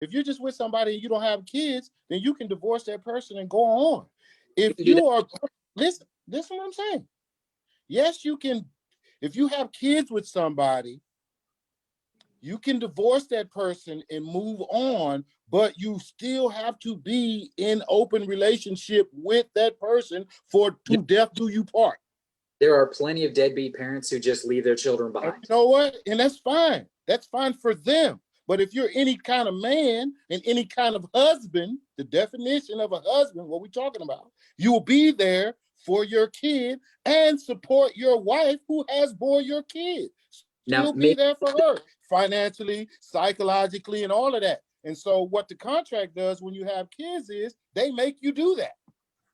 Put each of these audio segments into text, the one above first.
If you're just with somebody and you don't have kids, then you can divorce that person and go on. If You can do you are, listen what I'm saying. Yes, you can. If you have kids with somebody, you can divorce that person and move on, but you still have to be in open relationship with that person for to death do you part. There are plenty of deadbeat parents who just leave their children And behind. you know what? And that's fine. That's fine for them. But if you're any kind of man and any kind of husband, the definition of a husband, what we're talking about, you will be there for your kid and support your wife who has bore your kid. Still be there for her financially, psychologically, and all of that. And so what the contract does when you have kids is they make you do that.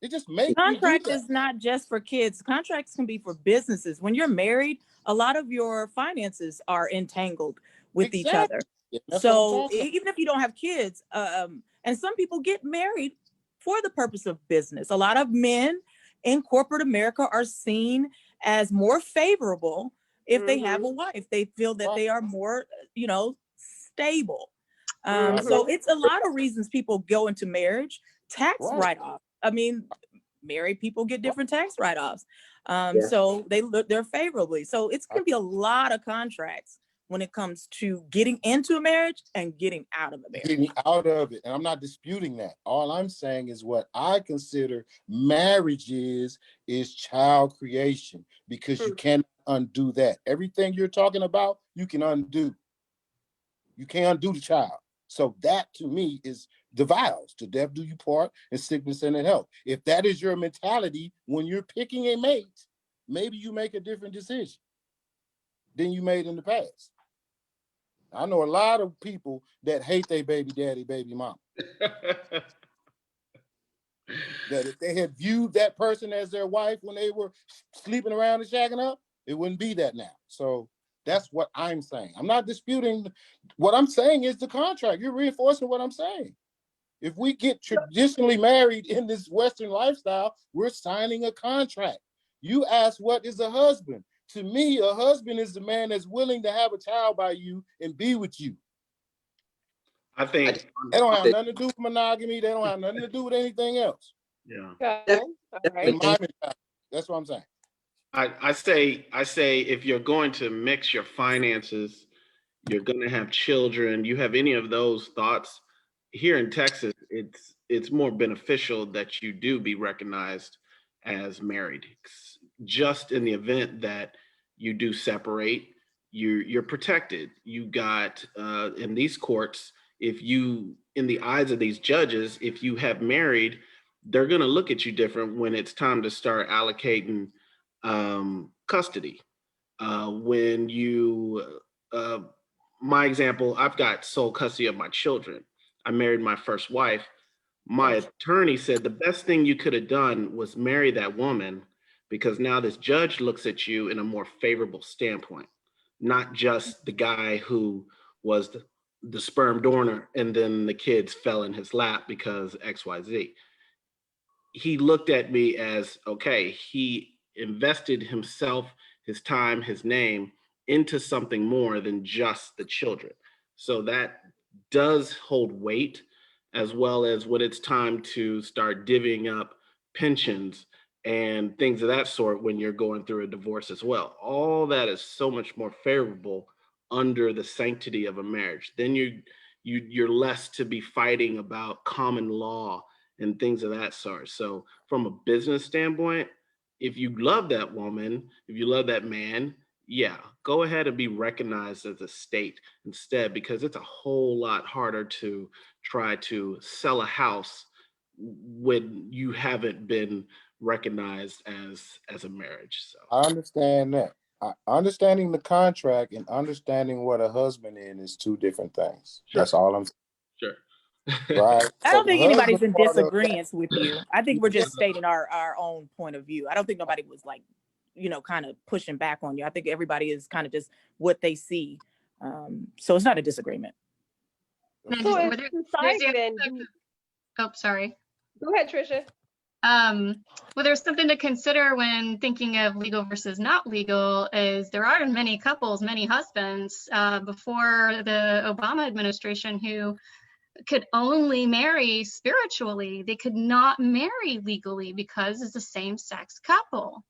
They just make contract you do that. is not just for kids. Contracts can be for businesses. When you're married, a lot of your finances are entangled with each other. Yeah, so even if you don't have kids, and some people get married for the purpose of business. A lot of men in corporate America are seen as more favorable if they have a wife. They feel that they are more, stable. So it's a lot of reasons people go into marriage. Tax write-off. I mean, married people get different tax write-offs. So they're favorably. So it's going to be a lot of contracts when it comes to getting into a marriage and getting out of a marriage. Getting out of it. And I'm not disputing that. All I'm saying is what I consider marriage is child creation, because you can't undo that. Everything you're talking about, you can undo. You can't undo the child. So that to me is the vows, to death do you part, and sickness and in health. If that is your mentality when you're picking a mate, maybe you make a different decision than you made in the past. I know a lot of people that hate their baby daddy, baby mama. That if they had viewed that person as their wife when they were sleeping around and shacking up, it wouldn't be that now. So that's what I'm saying. I'm not disputing. What I'm saying is the contract. You're reinforcing what I'm saying. If we get traditionally married in this Western lifestyle, we're signing a contract. You ask, what is a husband? To me, a husband is the man that's willing to have a child by you and be with you. I think they don't have nothing to do with monogamy. They don't have nothing to do with anything else. Yeah. Okay. Right. That's what I'm saying. I say if you're going to mix your finances, you're going to have children, you have any of those thoughts, here in Texas, it's more beneficial that you do be recognized as married. Just in the event that you do separate, you're protected. You got in these courts, if you, in the eyes of these judges, if you have married, they're going to look at you different when it's time to start allocating custody. When you, my example, I've got sole custody of my children. I married my first wife. My attorney said the best thing you could have done was marry that woman, because now this judge looks at you in a more favorable standpoint, not just the guy who was the sperm donor and then the kids fell in his lap because XYZ. He looked at me as, okay, he invested himself, his time, his name into something more than just the children. So that does hold weight, as well as when it's time to start divvying up pensions and things of that sort when you're going through a divorce as well. All that is so much more favorable under the sanctity of a marriage. Then you're less to be fighting about common law and things of that sort. So from a business standpoint, if you love that woman, if you love that man, yeah, go ahead and be recognized as a state instead, because it's a whole lot harder to try to sell a house when you haven't been recognized as a marriage. So I understand that. Understanding the contract and understanding what a husband is two different things. Sure. That's all I'm saying. Sure. Right. I don't think anybody's in disagreement with you. I think we're just stating our own point of view. I don't think nobody was like, kind of pushing back on you. I think everybody is kind of just what they see. So it's not a disagreement. So sorry. Go ahead, Trisha. Well, there's something to consider when thinking of legal versus not legal, is there are many couples, many husbands before the Obama administration who could only marry spiritually. They could not marry legally because it's a same-sex couple.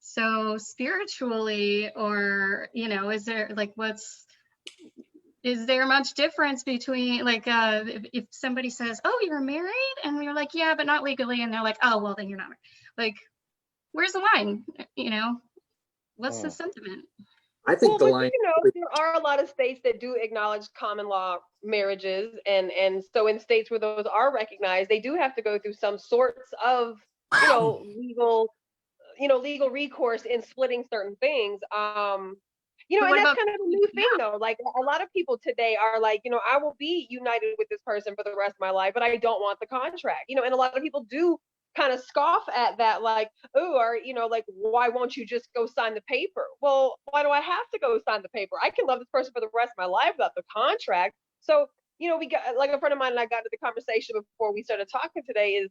So spiritually, or, is there like, is there much difference between like, if somebody says, oh, you're married? And we're like, yeah, but not legally. And they're like, oh, well, then you're not married. Like, where's the line? What's the sentiment? I think the but line. there are a lot of states that do acknowledge common law marriages, and so in states where those are recognized, they do have to go through some sorts of legal recourse in splitting certain things. And that's kind of a new thing, though. Like, a lot of people today are like, I will be united with this person for the rest of my life, but I don't want the contract. And a lot of people do kind of scoff at that, like, oh, or like, why won't you just go sign the paper? Well, why do I have to go sign the paper? I can love this person for the rest of my life without the contract. So, we got, like, a friend of mine and I got into the conversation before we started talking today is,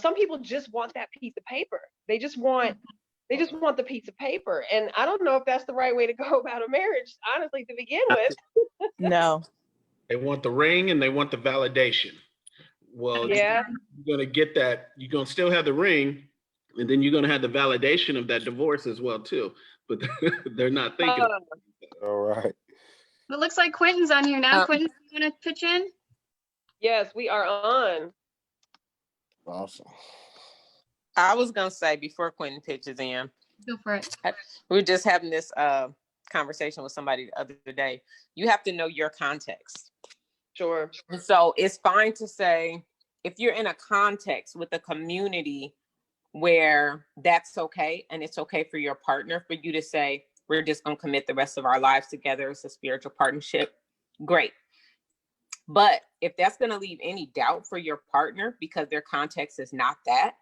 some people just want that piece of paper. They just want the piece of paper. And I don't know if that's the right way to go about a marriage, honestly, to begin with. No. They want the ring and they want the validation. Well, yeah, you're going to get that. You're going to still have the ring, and then you're going to have the validation of that divorce as well, too. But they're not thinking. All right. It looks like Quentin's on here now. Quentin, you want to pitch in? Yes, we are on. Awesome. I was going to say before Quentin pitches in, Go for it. we were just having this conversation with somebody the other day. You have to know your context. Sure. And so it's fine to say, if you're in a context with a community where that's okay, and it's okay for your partner, for you to say, we're just going to commit the rest of our lives together as a spiritual partnership, great. But if that's going to leave any doubt for your partner because their context is not that,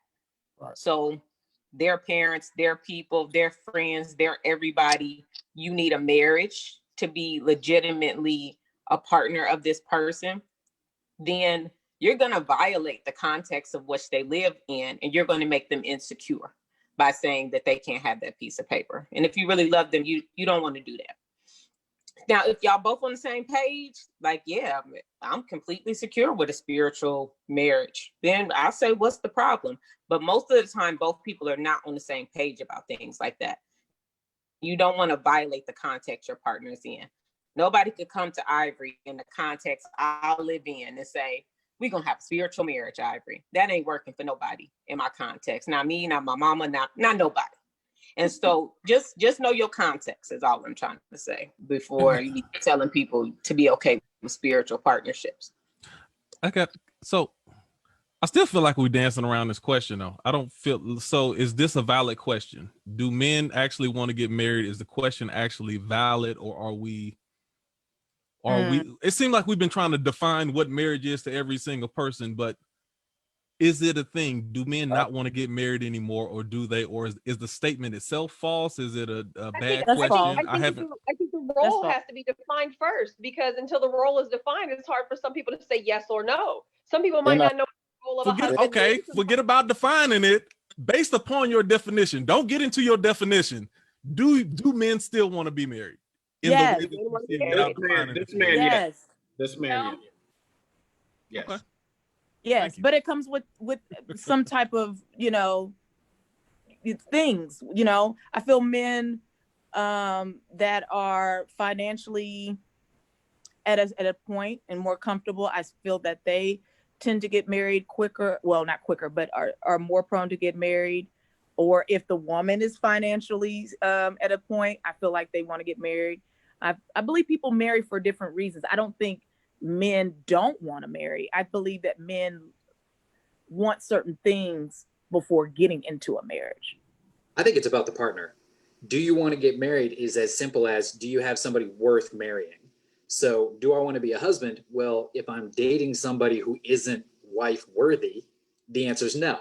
right. So their parents, their people, their friends, their everybody, you need a marriage to be legitimately a partner of this person, then you're going to violate the context of which they live in, and you're going to make them insecure by saying that they can't have that piece of paper. And if you really love them, you don't want to do that. Now, if y'all both on the same page, like, yeah, I'm completely secure with a spiritual marriage, then I'll say, what's the problem? But most of the time, both people are not on the same page about things like that. You don't want to violate the context your partner's in. Nobody could come to Ivory in the context I live in and say, we're going to have a spiritual marriage, Ivory. That ain't working for nobody in my context. Not me, not my mama, not nobody. And so just know your context is all I'm trying to say before you telling people to be okay with spiritual partnerships. So I still feel like we're dancing around this question, though. I don't feel so. Is this a valid question? Do men actually want to get married? Is the question actually valid, or are we? It seems like we've been trying to define what marriage is to every single person, but is it a thing? Do men not want to get married anymore, or do they? Or is the statement itself false? Is it a bad question? I think the role has to be defined first, because until the role is defined, it's hard for some people to say yes or no. Some people might not know the role of a husband. Okay, forget about defining it. Based upon your definition, don't get into your definition. Do men still want to be married? Yes. This man, yes. This man, yes. Okay. Yes, but it comes with some type of, things, I feel men that are financially at a point and more comfortable, I feel that they tend to get married quicker. Well, not quicker, but are more prone to get married. Or if the woman is financially at a point, I feel like they want to get married. I believe people marry for different reasons. I don't think men don't want to marry. I believe that men want certain things before getting into a marriage. I think it's about the partner. Do you want to get married is as simple as, do you have somebody worth marrying? So do I want to be a husband? Well, if I'm dating somebody who isn't wife worthy, the answer is no.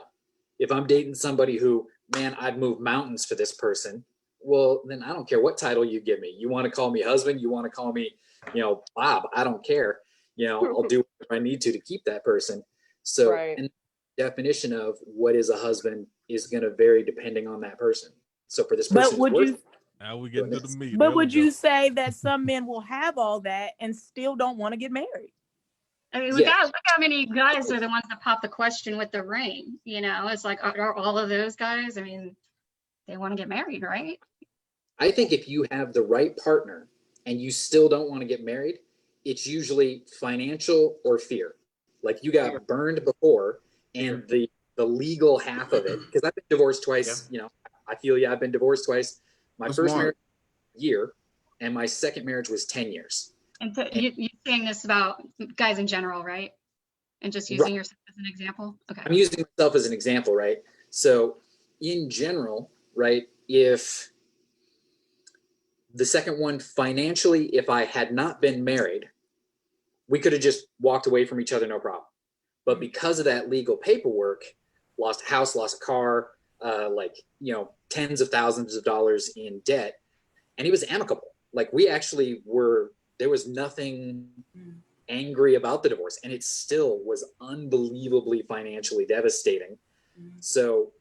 If I'm dating somebody who, man, I'd move mountains for this person, well, then I don't care what title you give me. You want to call me husband? You want to call me, Bob? I don't care. I'll do what I need to keep that person. So, right. And the definition of what is a husband is going to vary depending on that person. So for this person, now we get into the meat. But would you say that some men will have all that and still don't want to get married? I mean, look how many guys are the ones that pop the question with the ring. You know, it's like, are all of those guys? I mean, they want to get married, right? I think if you have the right partner and you still don't want to get married, it's usually financial or fear. Like you got burned before, and the legal half of it, because I've been divorced twice. You know, I feel I've been divorced twice. My first marriage was a year, and my second marriage was 10 years. And so you're saying this about guys in general, right? And just using yourself as an example? Okay. I'm using myself as an example, right? So in general, right, if the second one, financially, if I had not been married, we could have just walked away from each other, no problem. But because of that legal paperwork, lost a house, lost a car, like, you know, tens of thousands of dollars in debt. And it was amicable. Like we actually there was nothing angry about the divorce, and it still was unbelievably financially devastating. So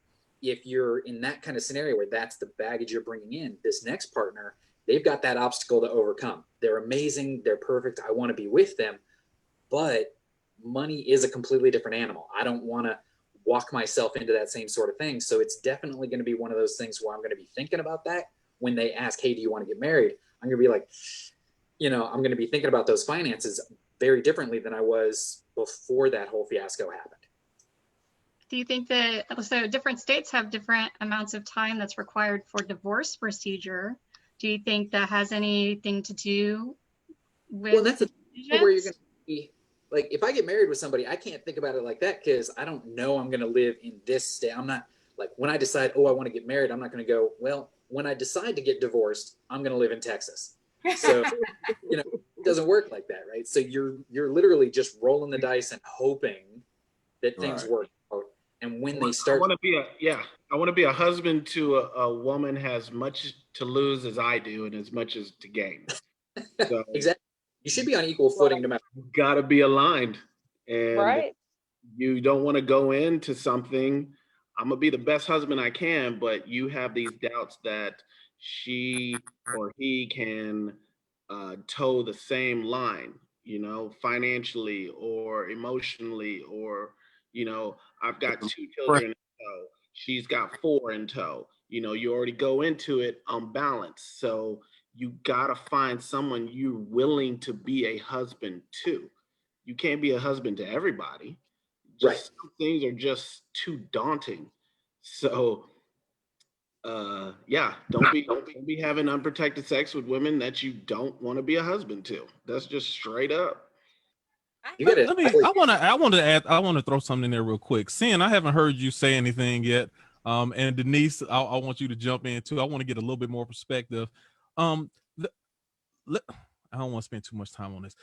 if you're in that kind of scenario where that's the baggage you're bringing in, this next partner, they've got that obstacle to overcome. They're amazing. They're perfect. I want to be with them. But money is a completely different animal. I don't want to walk myself into that same sort of thing. So it's definitely going to be one of those things where I'm going to be thinking about that when they ask, hey, do you want to get married? I'm going to be like, you know, I'm going to be thinking about those finances very differently than I was before that whole fiasco happened. Do you think that, so different states have different amounts of time that's required for divorce procedure? Do you think that has anything to do with? Well, that's where you're going to be. Like, if I get married with somebody, I can't think about it like that because I don't know I'm going to live in this state. I'm not like, when I decide, oh, I want to get married, I'm not going to go, well, when I decide to get divorced, I'm going to live in Texas. So, you know, it doesn't work like that, right? So you're literally just rolling the dice and hoping that things work out. And when they start, I want to be a husband to a woman has much to lose as I do, and as much as to gain. So exactly, you should be on equal footing no matter. You got to be aligned, and you don't want to go into something. I'm gonna be the best husband I can, but you have these doubts that she or he can toe the same line, you know, financially or emotionally, or, you know, I've got 2 children in tow, she's got 4 in tow. You know, you already go into it unbalanced. So you gotta find someone you're willing to be a husband to. You can't be a husband to everybody. Just some things are just too daunting. So don't be having unprotected sex with women that you don't want to be a husband to. That's just straight up. I want to throw something in there real quick. Sin, I haven't heard you say anything yet. And Denise, I want you to jump in too. I want to get a little bit more perspective. I don't want to spend too much time on this.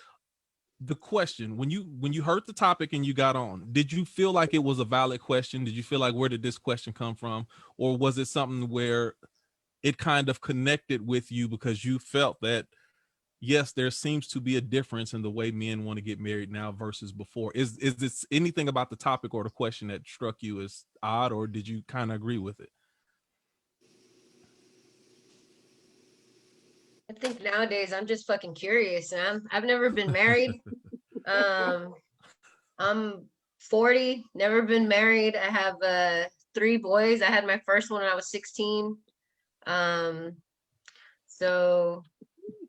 The question, when you heard the topic and you got on, did you feel like it was a valid question? Did you feel like, where did this question come from? Or was it something where it kind of connected with you because you felt that, yes, there seems to be a difference in the way men want to get married now versus before? Is this anything about the topic or the question that struck you as odd, or did you kind of agree with it? I think nowadays I'm just fucking curious, man. I've never been married. I'm 40, never been married. I have 3 boys. I had my first one when I was 16. So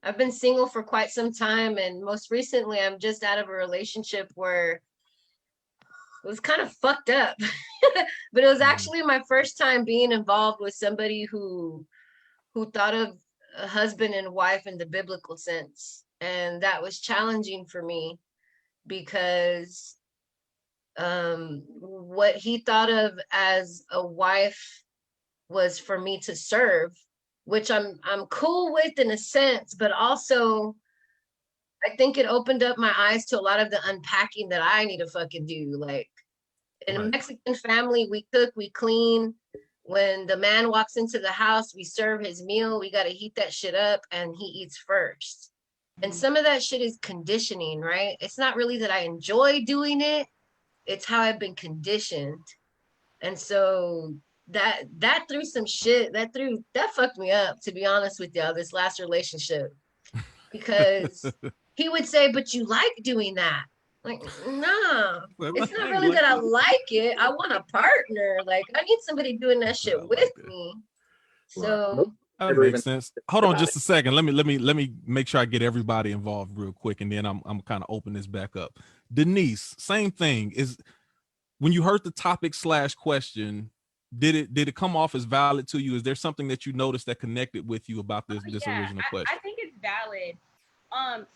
I've been single for quite some time, and most recently I'm just out of a relationship where it was kind of fucked up. But it was actually my first time being involved with somebody who thought of a husband and wife in the biblical sense. And that was challenging for me because what he thought of as a wife was for me to serve, which I'm cool with in a sense, but also I think it opened up my eyes to a lot of the unpacking that I need to fucking do. Like in a Mexican family, we cook, we clean. When the man walks into the house, we serve his meal. We got to heat that shit up and he eats first. And some of that shit is conditioning, right? It's not really that I enjoy doing it. It's how I've been conditioned. And so that threw some shit, that fucked me up, to be honest with y'all, this last relationship. Because he would say, but you like doing that. Like, nah, Well, it's not hey, really look, that I like it. I want a partner. Like, I need somebody doing that shit I with like that. me. Right. So, That Never makes even sense. Hold on about just a second. Let me make sure I get everybody involved real quick, and then I'm kind of open this back up. Denise, same thing. Is when you heard the topic / question, did it come off as valid to you? Is there something that you noticed that connected with you about this Yeah, original I question? think it's valid.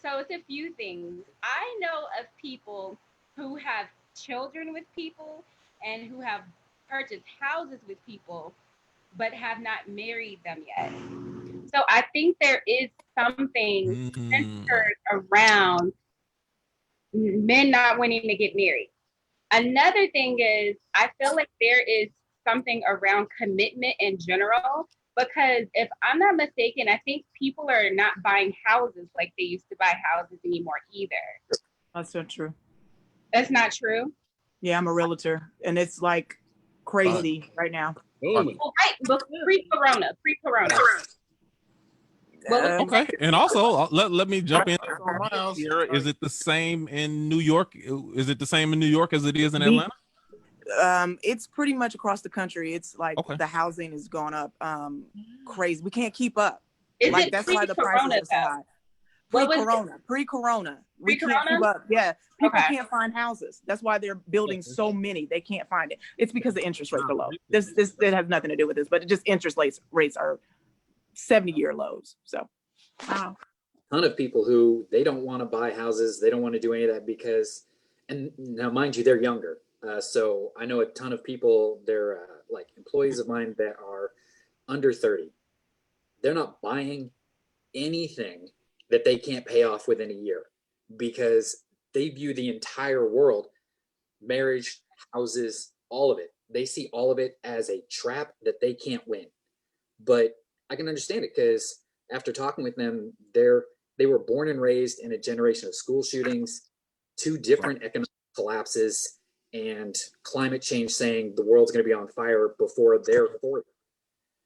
So it's a few things. I know of people who have children with people and who have purchased houses with people, but have not married them yet. So I think there is something Mm. centered around men not wanting to get married. Another thing is, I feel like there is something around commitment in general, because if I'm not mistaken, I think people are not buying houses like they used to buy houses anymore either. That's so true. That's not true. Yeah, I'm a realtor, and it's like crazy right now. booming. Well, right, but pre-corona. Well, Okay, and also let me jump in. On my house. Here, is it the same in New York? Is it the same in New York as it is in The- Atlanta? It's pretty much across the country. It's like Okay. the housing is going up crazy. We can't keep up. is Like it that's why the prices pre-corona are so though? high. What was it? Pre-corona. We can't keep Pre-corona? up. Yeah, people Okay. can't find houses. That's why they're building so many. They can't find it. It's because the interest rates are low. This it has nothing to do with this, but it just interest rates are 70-year lows. So, wow. Ton of people who they don't want to buy houses, they don't want to do any of that because, and now mind you, they're younger. So I know a ton of people, they're like employees of mine that are under 30. They're not buying anything that they can't pay off within a year because they view the entire world, marriage, houses, all of it. They see all of it as a trap that they can't win. But I can understand it because after talking with them, they were born and raised in a generation of school shootings, 2 different economic collapses, and climate change saying the world's going to be on fire before they're 40.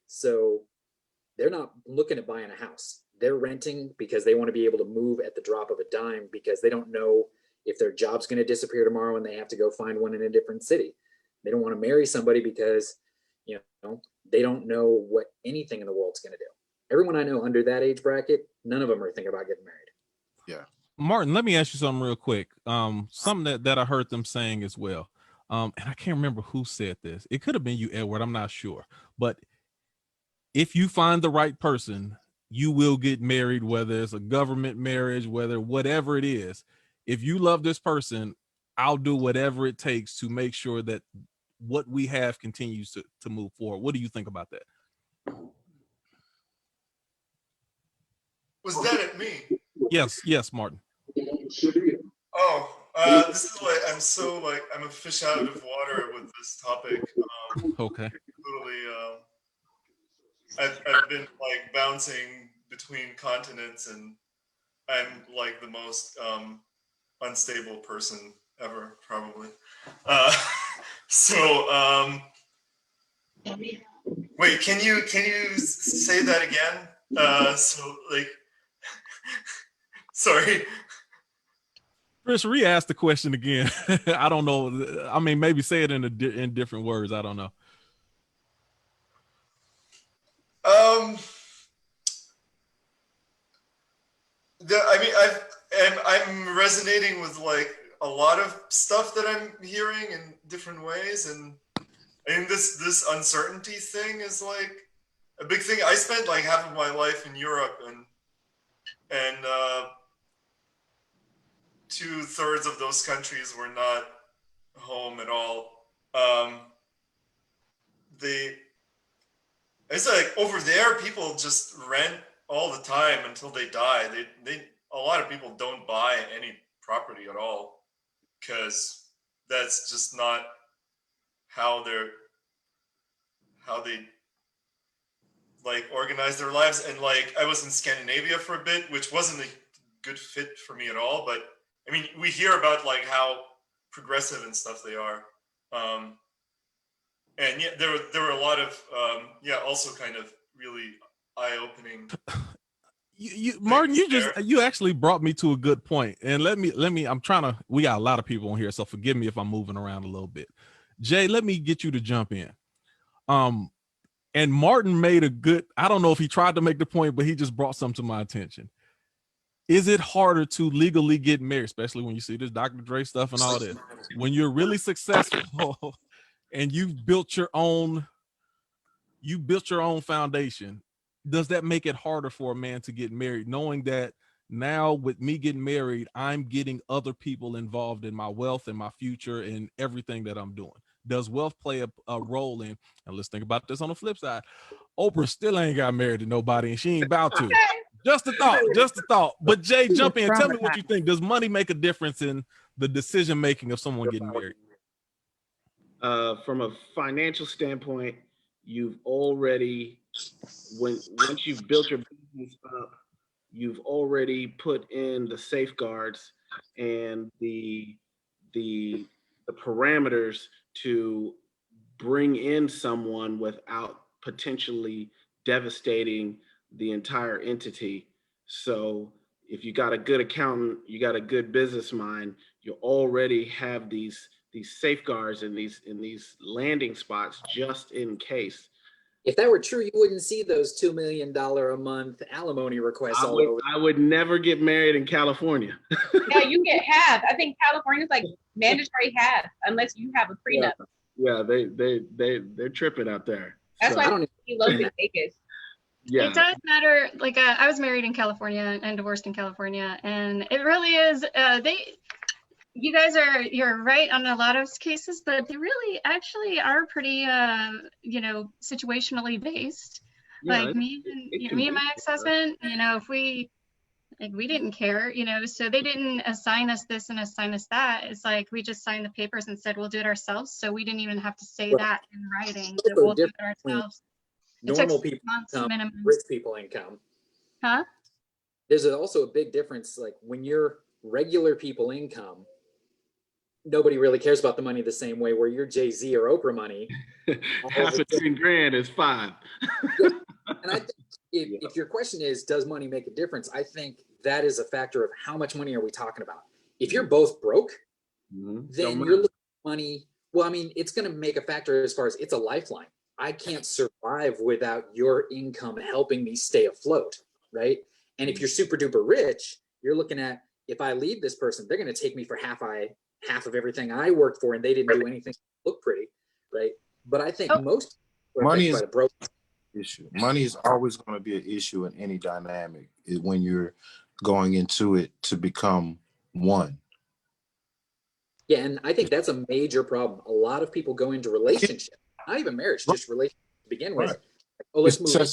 So they're not looking at buying a house. They're renting because they want to be able to move at the drop of a dime because they don't know if their job's going to disappear tomorrow and they have to go find one in a different city. They don't want to marry somebody because, you know, they don't know what anything in the world's going to do. Everyone I know under that age bracket, none of them are thinking about getting married. Yeah. Martin, let me ask you something real quick. Something that I heard them saying as well. And I can't remember who said this. It could have been you, Edward. I'm not sure. But if you find the right person, you will get married, whether it's a government marriage, whatever it is. If you love this person, I'll do whatever it takes to make sure that what we have continues to move forward. What do you think about that? Was that at me? Yes, Martin. Oh, this is like I'm a fish out of water with this topic. Okay. Totally. I've been like bouncing between continents, and I'm like the most unstable person ever, probably. So wait, can you say that again? So like, sorry. Chris, re-ask the question again. I don't know. I mean, maybe say it in different words. I don't know. I'm resonating with like a lot of stuff that I'm hearing in different ways, and I mean this uncertainty thing is like a big thing. I spent like half of my life in Europe, and 2/3 of those countries were not home at all. It's like over there, people just rent all the time until they die. A lot of people don't buy any property at all because that's just not how they like organize their lives. And like I was in Scandinavia for a bit, which wasn't a good fit for me at all. But I mean, we hear about like how progressive and stuff they are. And yeah, there were a lot of also kind of really eye-opening. Martin, you actually brought me to a good point. And let me, we got a lot of people on here, so forgive me if I'm moving around a little bit. Jay, let me get you to jump in. And Martin made a good, I don't know if he tried to make the point, but he just brought something to my attention. Is it harder to legally get married, especially when you see this Dr. Dre stuff and all this, when you're really successful and you've built your own foundation? Does that make it harder for a man to get married, knowing that now with me getting married, I'm getting other people involved in my wealth and my future and everything that I'm doing? Does wealth play a role in, and let's think about this on the flip side, Oprah still ain't got married to nobody and she ain't about to. Just a thought. But Jay, jump in. Tell me what you think. Does money make a difference in the decision making of someone getting married? From a financial standpoint, you've already, once you've built your business up, you've already put in the safeguards and the parameters to bring in someone without potentially devastating the entire entity. So if you got a good accountant, you got a good business mind, you already have these safeguards and these landing spots just in case. If that were true, you wouldn't see those $2 million a month alimony requests all over. I would never get married in California. Yeah, you get half. I think California's like mandatory half unless you have a prenup. Yeah, they're tripping out there. That's why he loves in Vegas. Yeah. It does matter. Like I was married in California and divorced in California, and it really is. You guys you're right on a lot of cases, but they really actually are pretty, situationally based. Yeah, like me and my ex-husband, if we didn't care, so they didn't assign us this and assign us that. It's like we just signed the papers and said we'll do it ourselves. So we didn't even have to say that in writing that we'll do it ourselves. Normal people income, rich people income. Huh? There's also a big difference. Like when you're regular people income, nobody really cares about the money the same way. Where you're Jay-Z or Oprah money, half a $10,000 is fine. Yeah. And I think if your question is, does money make a difference? I think that is a factor of how much money are we talking about. If you're both broke, then you're looking at money. Well, I mean, it's going to make a factor as far as it's a lifeline. I can't survive without your income helping me stay afloat, right? And if you're super duper rich, you're looking at, if I leave this person, they're going to take me for half of everything I worked for, and they didn't do anything to look pretty, right? But I think most money is a broke issue. Money is always going to be an issue in any dynamic when you're going into it to become one. Yeah, and I think that's a major problem. A lot of people go into relationships, not even marriage, just relationship to begin with. Like, oh, let's move so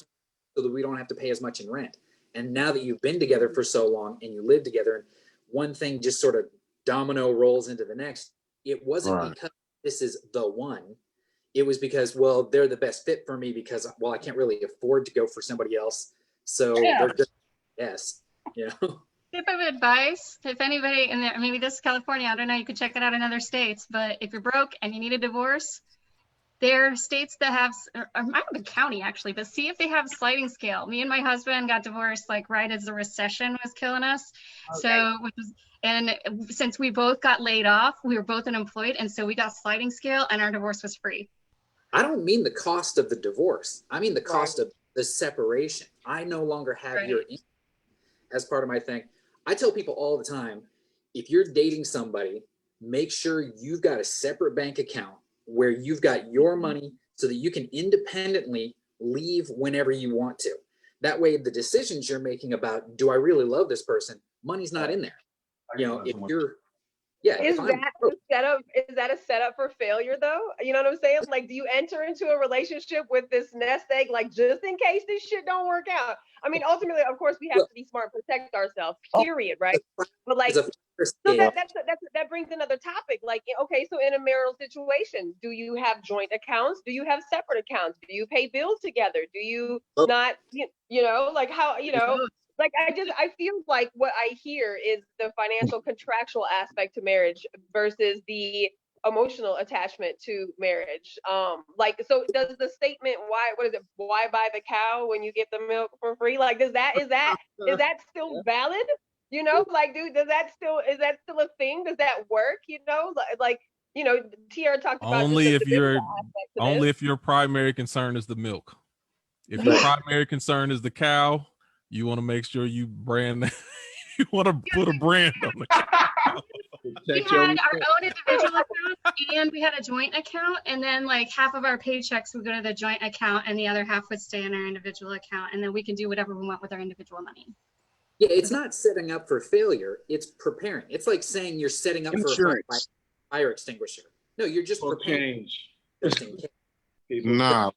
that we don't have to pay as much in rent. And now that you've been together for so long and you live together, and one thing just sort of domino rolls into the next, it wasn't because this is the one. It was because, well, they're the best fit for me because, well, I can't really afford to go for somebody else. So they're good. Yes. Tip of advice, if anybody, and maybe this is California, I don't know, you could check it out in other states, but if you're broke and you need a divorce, there are states that have, or might have a county actually, but see if they have a sliding scale. Me and my husband got divorced like right as the recession was killing us. Okay. So, and since we both got laid off, we were both unemployed, and so we got sliding scale and our divorce was free. I don't mean the cost of the divorce. I mean the cost of the separation. I no longer have your income as part of my thing. I tell people all the time, if you're dating somebody, make sure you've got a separate bank account where you've got your money so that you can independently leave whenever you want to. That way, the decisions you're making about, do I really love this person? Money's not in there. If you're, is that a setup for failure though? You know what I'm saying? Like, do you enter into a relationship with this nest egg, like just in case this shit don't work out? I mean, ultimately, of course, we have to be smart and protect ourselves, period, right? But like, so that brings another topic. Like, okay, so in a marital situation, do you have joint accounts? Do you have separate accounts? Do you pay bills together? Do you not, like how, like I feel like what I hear is the financial contractual aspect to marriage versus the emotional attachment to marriage. Like, so does the statement, why buy the cow when you get the milk for free? Like, is that still valid? You know, like, dude, is that still a thing? Does that work? You know, like, you know, Tiara talked about just Only the if biblical your aspect to only this. if your primary concern is the milk. If your Right. primary concern is the cow, you want to make sure you brand you want to put a brand on the cow. We Protect your had our respect. own individual account and we had a joint account, and then like half of our paychecks would go to the joint account and the other half would stay in our individual account, and then we can do whatever we want with our individual money. Yeah, it's not setting up for failure. It's preparing. It's like saying you're setting up for a fire extinguisher. No, you're just preparing. Just in case. Nah,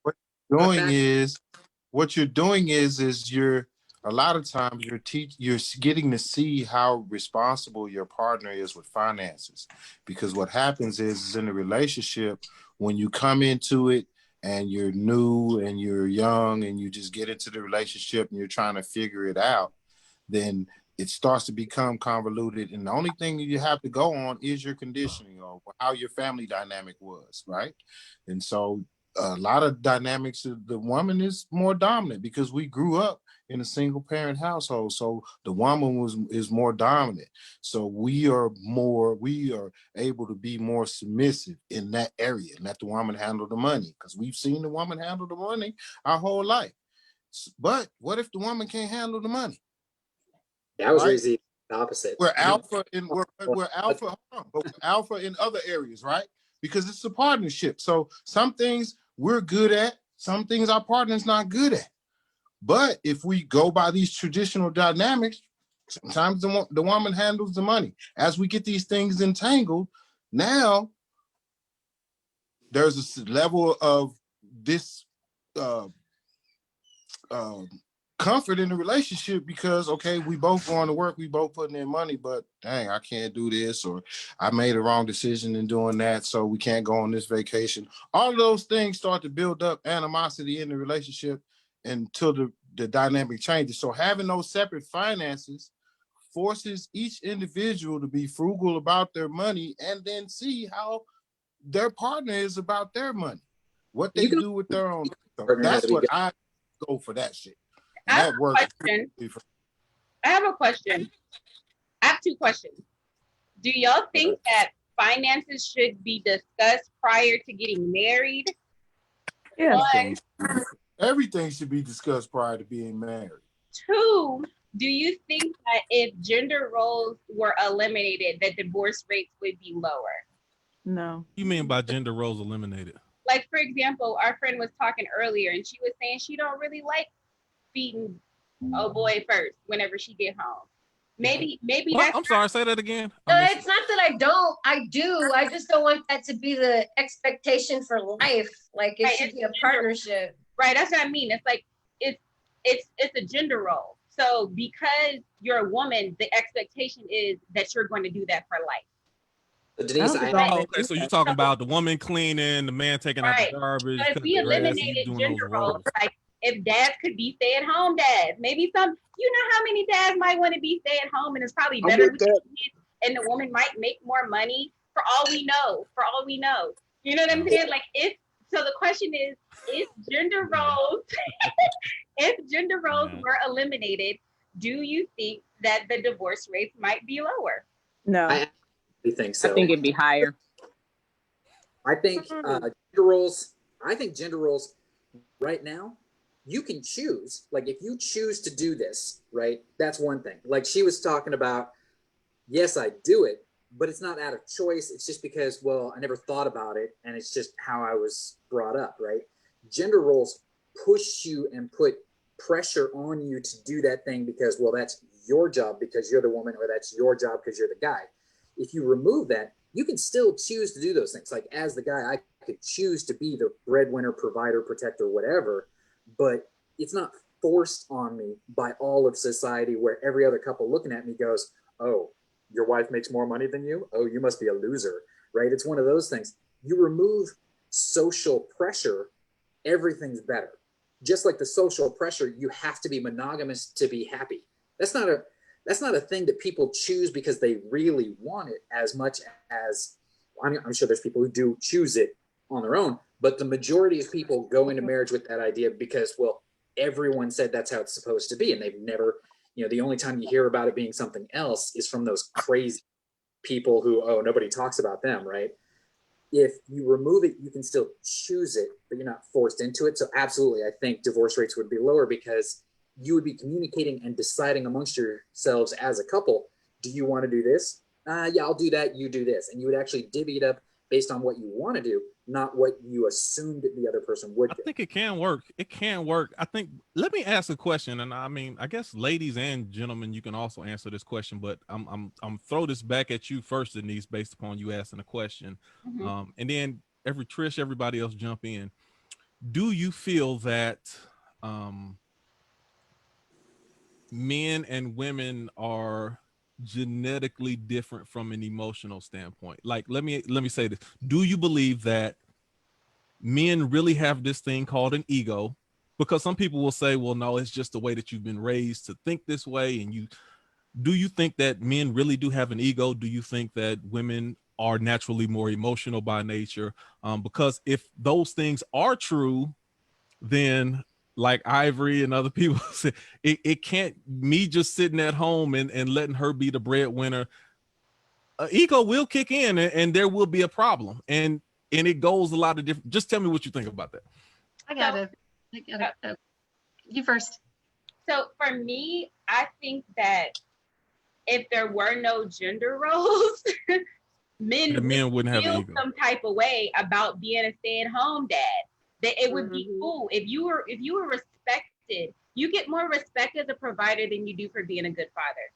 what you're doing is you're a lot of times you're getting to see how responsible your partner is with finances, because what happens is in a relationship, when you come into it and you're new and you're young and you just get into the relationship and you're trying to figure it out, then it starts to become convoluted. And the only thing you have to go on is your conditioning or how your family dynamic was, right? And so a lot of dynamics, the woman is more dominant because we grew up in a single parent household. So the woman is more dominant. So we are able to be more submissive in that area and let the woman handle the money, because we've seen the woman handle the money our whole life. But what if the woman can't handle the money? I was Right? raised the opposite. We're alpha in we're alpha, but we're alpha in other areas, right? Because it's a partnership. So some things we're good at, some things our partner's not good at. But if we go by these traditional dynamics, sometimes the woman handles the money. As we get these things entangled, now there's a level of this comfort in the relationship, because okay, we both going to work, we both putting in money, but dang, I can't do this, or I made a wrong decision in doing that, so we can't go on this vacation. All of those things start to build up animosity in the relationship until the dynamic changes. So having those separate finances forces each individual to be frugal about their money and then see how their partner is about their money, what they do with their own. So that's what I go for, that shit. And I have that works. I have a question. I have two questions. Do y'all think that finances should be discussed prior to getting married? Yeah. Everything should be discussed prior to being married. Two, do you think that if gender roles were eliminated, that divorce rates would be lower? No. What do you mean by gender roles eliminated? Like, for example, our friend was talking earlier and she was saying she don't really like feeding a boy first whenever she get home. Maybe what? I'm sorry, say that again. It's not that I don't. I do. I just don't want that to be the expectation for life. Like, it should be a partnership. Right. That's what I mean. It's like it's a gender role. So because you're a woman, the expectation is that you're going to do that for life. Denise, okay, so you're talking about the woman cleaning, the man taking out the garbage. So if we eliminated gender roles, like if dads could be stay-at-home dads, maybe some, you know how many dads might want to be stay-at-home, and it's probably better with kids, and the woman might make more money for all we know. You know what I'm saying? Like, so the question is, if gender roles were eliminated, do you think that the divorce rates might be lower? No. I think so. I think it'd be higher. I think gender roles right now, you can choose. Like, if you choose to do this, right, that's one thing. Like she was talking about, yes, I do it, but it's not out of choice. It's just because, well, I never thought about it, and it's just how I was brought up, right? Gender roles push you and put pressure on you to do that thing because, well, that's your job because you're the woman, or that's your job because you're the guy. If you remove that, you can still choose to do those things. Like, as the guy, I could choose to be the breadwinner, provider, protector, whatever, but it's not forced on me by all of society, where every other couple looking at me goes, oh, your wife makes more money than you? Oh, you must be a loser, right? It's one of those things. You remove social pressure, everything's better. Just like the social pressure, you have to be monogamous to be happy. That's not a thing that people choose because they really want it, as much as I'm sure there's people who do choose it on their own, but the majority of people go into marriage with that idea because, well, everyone said that's how it's supposed to be. And they've never, the only time you hear about it being something else is from those crazy people who, oh, nobody talks about them, right? If you remove it, you can still choose it, but you're not forced into it. So absolutely, I think divorce rates would be lower because you would be communicating and deciding amongst yourselves as a couple, do you want to do this? Yeah, I'll do that. You do this. And you would actually divvy it up based on what you want to do, not what you assumed the other person would do. I think it can work. It can work. I think, let me ask a question. And I mean, I guess ladies and gentlemen, you can also answer this question, but I'm throw this back at you first, Denise, based upon you asking a question. And then Trish, everybody else jump in. Do you feel that men and women are genetically different from an emotional standpoint? Like, let me say this. Do you believe that men really have this thing called an ego? Because some people will say, well, no, it's just the way that you've been raised to think this way. And do you think that men really do have an ego? Do you think that women are naturally more emotional by nature? Because if those things are true, then like Ivory and other people say, it can't, me just sitting at home and letting her be the breadwinner. Ego will kick in and there will be a problem. And it goes a lot of different. Just tell me what you think about that. I got it. You first. So for me, I think that if there were no gender roles, men wouldn't have an ego. Some type of way about being a stay-at-home dad. That it would be cool if you were respected. You get more respect as a provider than you do for being a good father.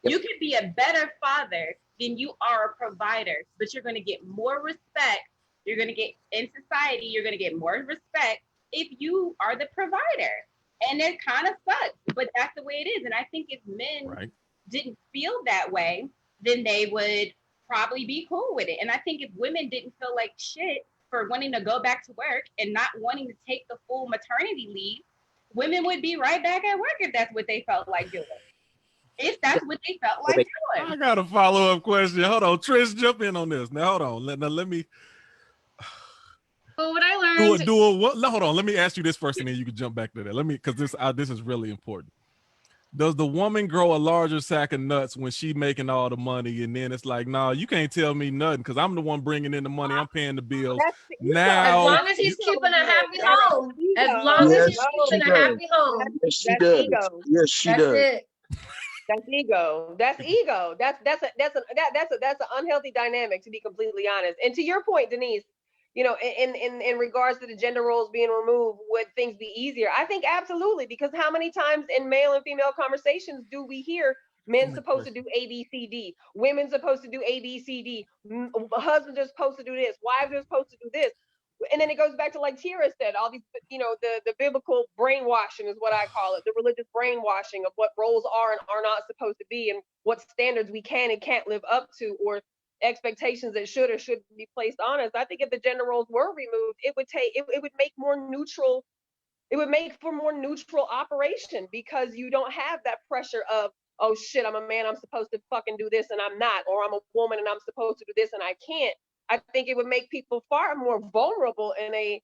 Yep. You could be a better father than you are a provider, but you're going to get more respect. You're going to get in society. You're going to get more respect if you are the provider. And it kind of sucks, but that's the way it is. And I think if men didn't feel that way, then they would probably be cool with it. And I think if women didn't feel like shit for wanting to go back to work and not wanting to take the full maternity leave, women would be right back at work if that's what they felt like doing. If that's what they felt like doing. I got a follow-up question. Hold on, Trish, jump in on this. Now, hold on. Let me. Well, what I learned. Hold on. Let me ask you this first, and then you can jump back to that. Because this is really important. Does the woman grow a larger sack of nuts when she making all the money, and then it's like, no, you can't tell me nothing because I'm the one bringing in the money. I'm paying the bills. Now, as long as he's keeping a happy home. As long as he's keeping a happy home. Yes, she does. Yes, she does. That's ego. That's ego. That's an unhealthy dynamic, to be completely honest. And to your point, Denise, in regards to the gender roles being removed, would things be easier? I think absolutely, because how many times in male and female conversations do we hear men supposed to do A, B, C, D, women supposed to do A, B, C, D, husbands are supposed to do this, wives are supposed to do this. And then it goes back to, like Tira said, all these, the biblical brainwashing is what I call it, the religious brainwashing of what roles are and are not supposed to be, and what standards we can and can't live up to, or expectations that should or shouldn't be placed on us. I think if the gender roles were removed, it would make more neutral. It would make for more neutral operation, because you don't have that pressure of, oh shit, I'm a man, I'm supposed to fucking do this and I'm not, or I'm a woman and I'm supposed to do this and I can't. I think it would make people far more vulnerable in a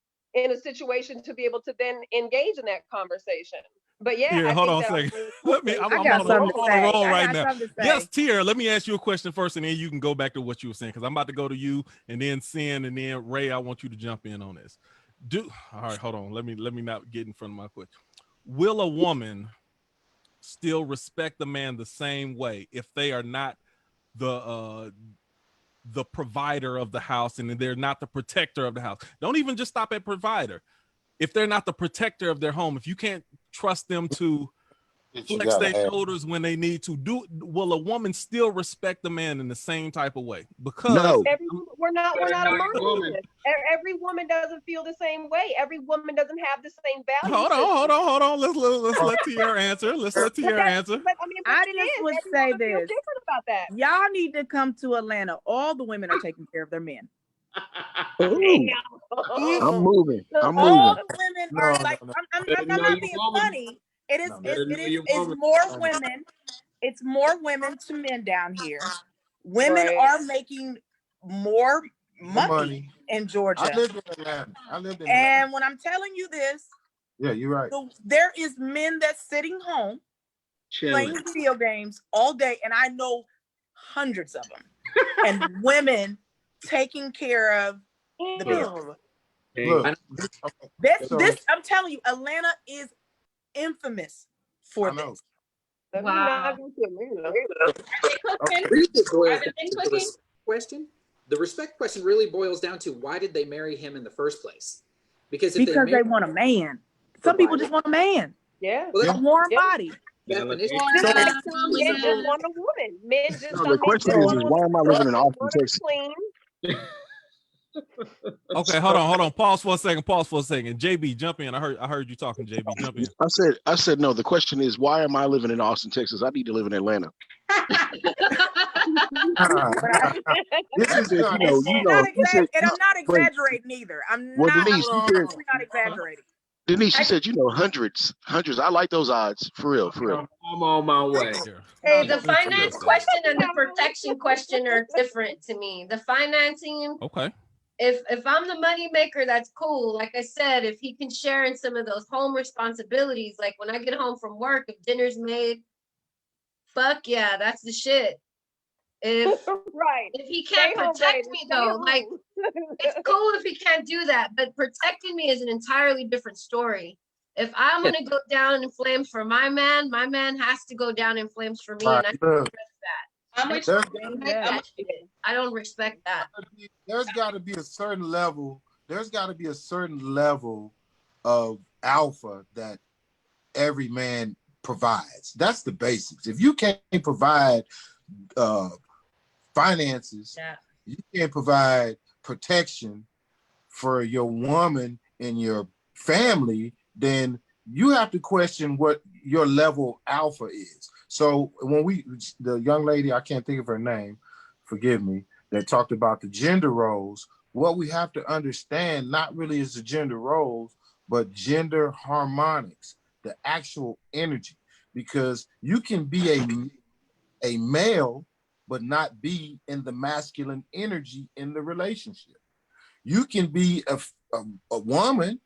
situation to be able to then engage in that conversation. But yeah, hold on a second. I'm on a roll right now. Yes, Tier, let me ask you a question first, and then you can go back to what you were saying, because I'm about to go to you, and then Sin, and then Ray. I want you to jump in on this. All right, hold on. Let me not get in front of my question. Will a woman still respect the man the same way if they are not the provider of the house, and they're not the protector of the house? Don't even just stop at provider. If they're not the protector of their home, if you can't trust them to flex their shoulders when they need to, will a woman still respect the man in the same type of way? Because we're not a monolith. Every woman doesn't feel the same way. Every woman doesn't have the same value. Hold on. Let's let Tiara answer. But I mean, I just would say this. Different about that. Y'all need to come to Atlanta. All the women are taking care of their men. I'm moving. All the women are like, I'm not being funny. It is more women. It's more women to men down here. Women are making more money in Georgia. I lived in Atlanta. And when I'm telling you this, yeah, you're right. There is men that's sitting home playing video games all day, and I know hundreds of them, and women taking care of the bills. Look, this I'm telling you, Atlanta is infamous for this. Wow. The respect question really boils down to why did they marry him in the first place? Because they want a man. Some people just want a man. Yeah. A warm body. Men just want a woman. Men just no, the question is why am I living in Austin, Texas? Okay, hold on. Pause for a second. JB, jump in. I heard you talking, JB. Jump in. I said no. The question is why am I living in Austin, Texas? I need to live in Atlanta. This is and I'm not exaggerating either. I'm not exaggerating. Denise, she said, hundreds. I like those odds. For real. I'm on my way. Hey, the finance question and the protection question are different to me. The financing. Okay. If I'm the money maker, that's cool. Like I said, if he can share in some of those home responsibilities, like when I get home from work, if dinner's made, fuck yeah, that's the shit. If he can't protect me though, like it's cool if he can't do that, but protecting me is an entirely different story. If I'm gonna go down in flames for my man has to go down in flames for me, and I don't respect that. I don't respect that. There's got to be a certain level. Of alpha that every man provides. That's the basics. If you can't provide finances, you can't provide protection for your woman and your family, then you have to question what your level alpha is. So when the young lady, I can't think of her name, forgive me, that talked about the gender roles, what we have to understand not really is the gender roles, but gender harmonics, the actual energy, because you can be a male but not be in the masculine energy in the relationship. You can be a woman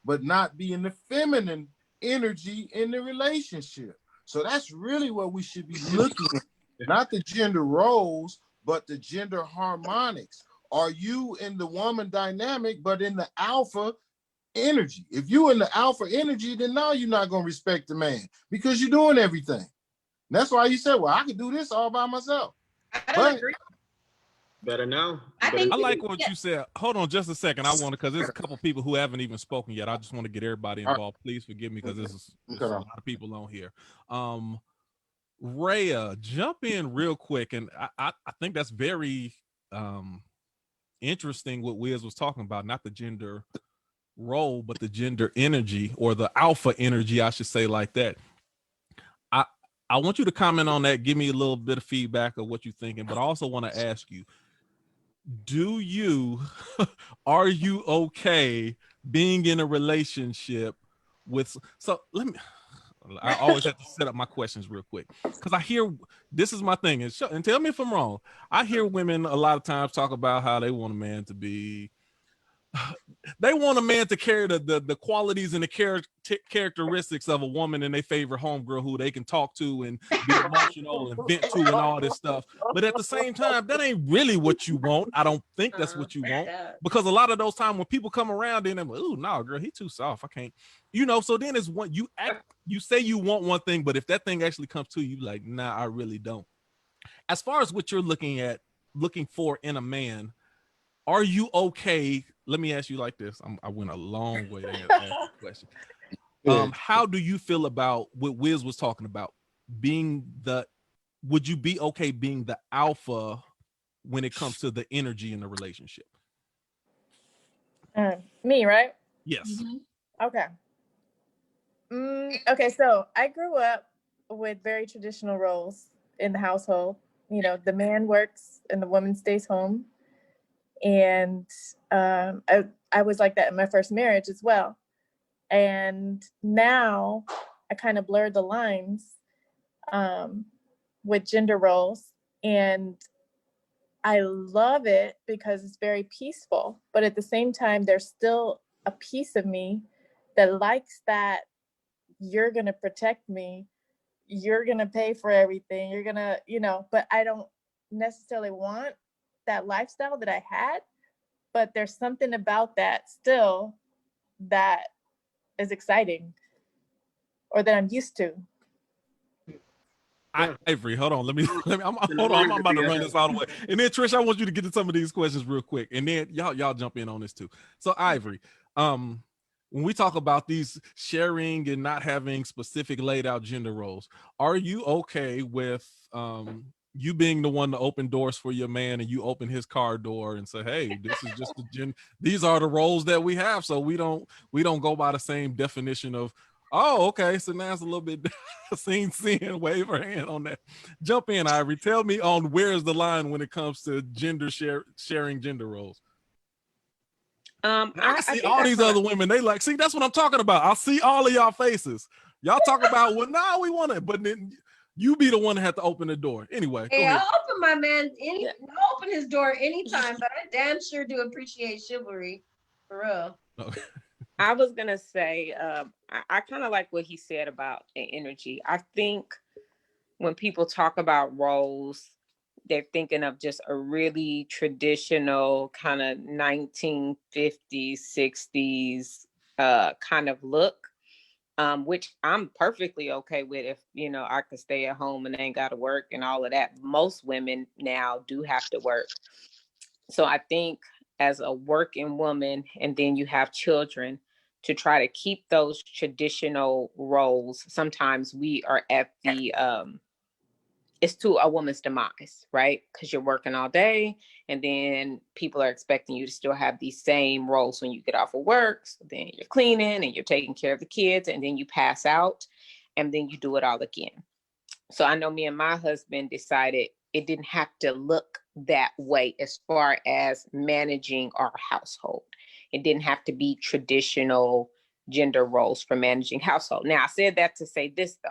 but not be in the feminine energy in the relationship. So that's really what we should be looking at, not the gender roles, but the gender harmonics. Are you in the woman dynamic, but in the alpha energy? If you're in the alpha energy, then now you're not going to respect the man because you're doing everything. And that's why you said, well, I could do this all by myself. I don't agree. Better know. I like what you said. Hold on just a second. Because there's a couple people who haven't even spoken yet. I just want to get everybody involved. Please forgive me because there's a lot of people on here. Rhea, jump in real quick. And I think that's very interesting what Wiz was talking about, not the gender role, but the gender energy, or the alpha energy, I should say, like that. I want you to comment on that. Give me a little bit of feedback of what you're thinking, but I also want to ask you, are you okay being in a relationship with, I always have to set up my questions real quick because I hear, this is my thing, and tell me if I'm wrong. I hear women a lot of times talk about how they want a man to be, they want a man to carry the qualities and the characteristics of a woman in their favorite homegirl who they can talk to and be emotional and vent to and all this stuff. But at the same time, that ain't really what you want. I don't think that's what you want, because a lot of those times when people come around, then they're like, "Ooh, no, girl, he too soft. I can't." So then it's what you say you want one thing, but if that thing actually comes to you, like, nah, I really don't. As far as what you're looking for in a man, are you okay? Let me ask you like this. I went a long way to answer the question. How do you feel about what Wiz was talking about? Would you be okay being the alpha when it comes to the energy in the relationship? Me, right? Yes. Mm-hmm. Okay. Okay, so I grew up with very traditional roles in the household. The man works and the woman stays home. And I was like that in my first marriage as well. And now I kind of blurred the lines with gender roles. And I love it because it's very peaceful, but at the same time, there's still a piece of me that likes that you're going to protect me. You're going to pay for everything. You're going to, but I don't necessarily want that lifestyle that I had, but there's something about that still that is exciting or that I'm used to. Ivory, hold on. Let me. Hold on. I'm about to run this all the way, and then Trish, I want you to get to some of these questions real quick, and then y'all jump in on this too. So Ivory, when we talk about these sharing and not having specific laid out gender roles, are you okay with you being the one to open doors for your man, and you open his car door and say, "Hey, this is just the these are the roles that we have, so we don't go by the same definition of." Oh, okay. So now it's a little bit seen, wave her hand on that. Jump in, Ivory. Tell me on where's the line when it comes to sharing gender roles. I see all these other women. They like, see, that's what I'm talking about. I see all of y'all faces. Y'all talk about, well, nah, we want it, but then you be the one that had to open the door. Anyway, hey, I'll open my man I'll open his door anytime, but I damn sure do appreciate chivalry, for real. Okay. I was gonna say, I kind of like what he said about energy. I think when people talk about roles, they're thinking of just a really traditional kind of 1950s, 60s kind of look, which I'm perfectly okay with if, I could stay at home and ain't got to work and all of that. Most women now do have to work. So I think as a working woman, and then you have children, to try to keep those traditional roles, sometimes we are at the it's to a woman's demise, right? Because you're working all day, and then people are expecting you to still have these same roles when you get off of work. So then you're cleaning and you're taking care of the kids, and then you pass out, and then you do it all again. So I know me and my husband decided it didn't have to look that way as far as managing our household. It didn't have to be traditional gender roles for managing household. Now, I said that to say this, though.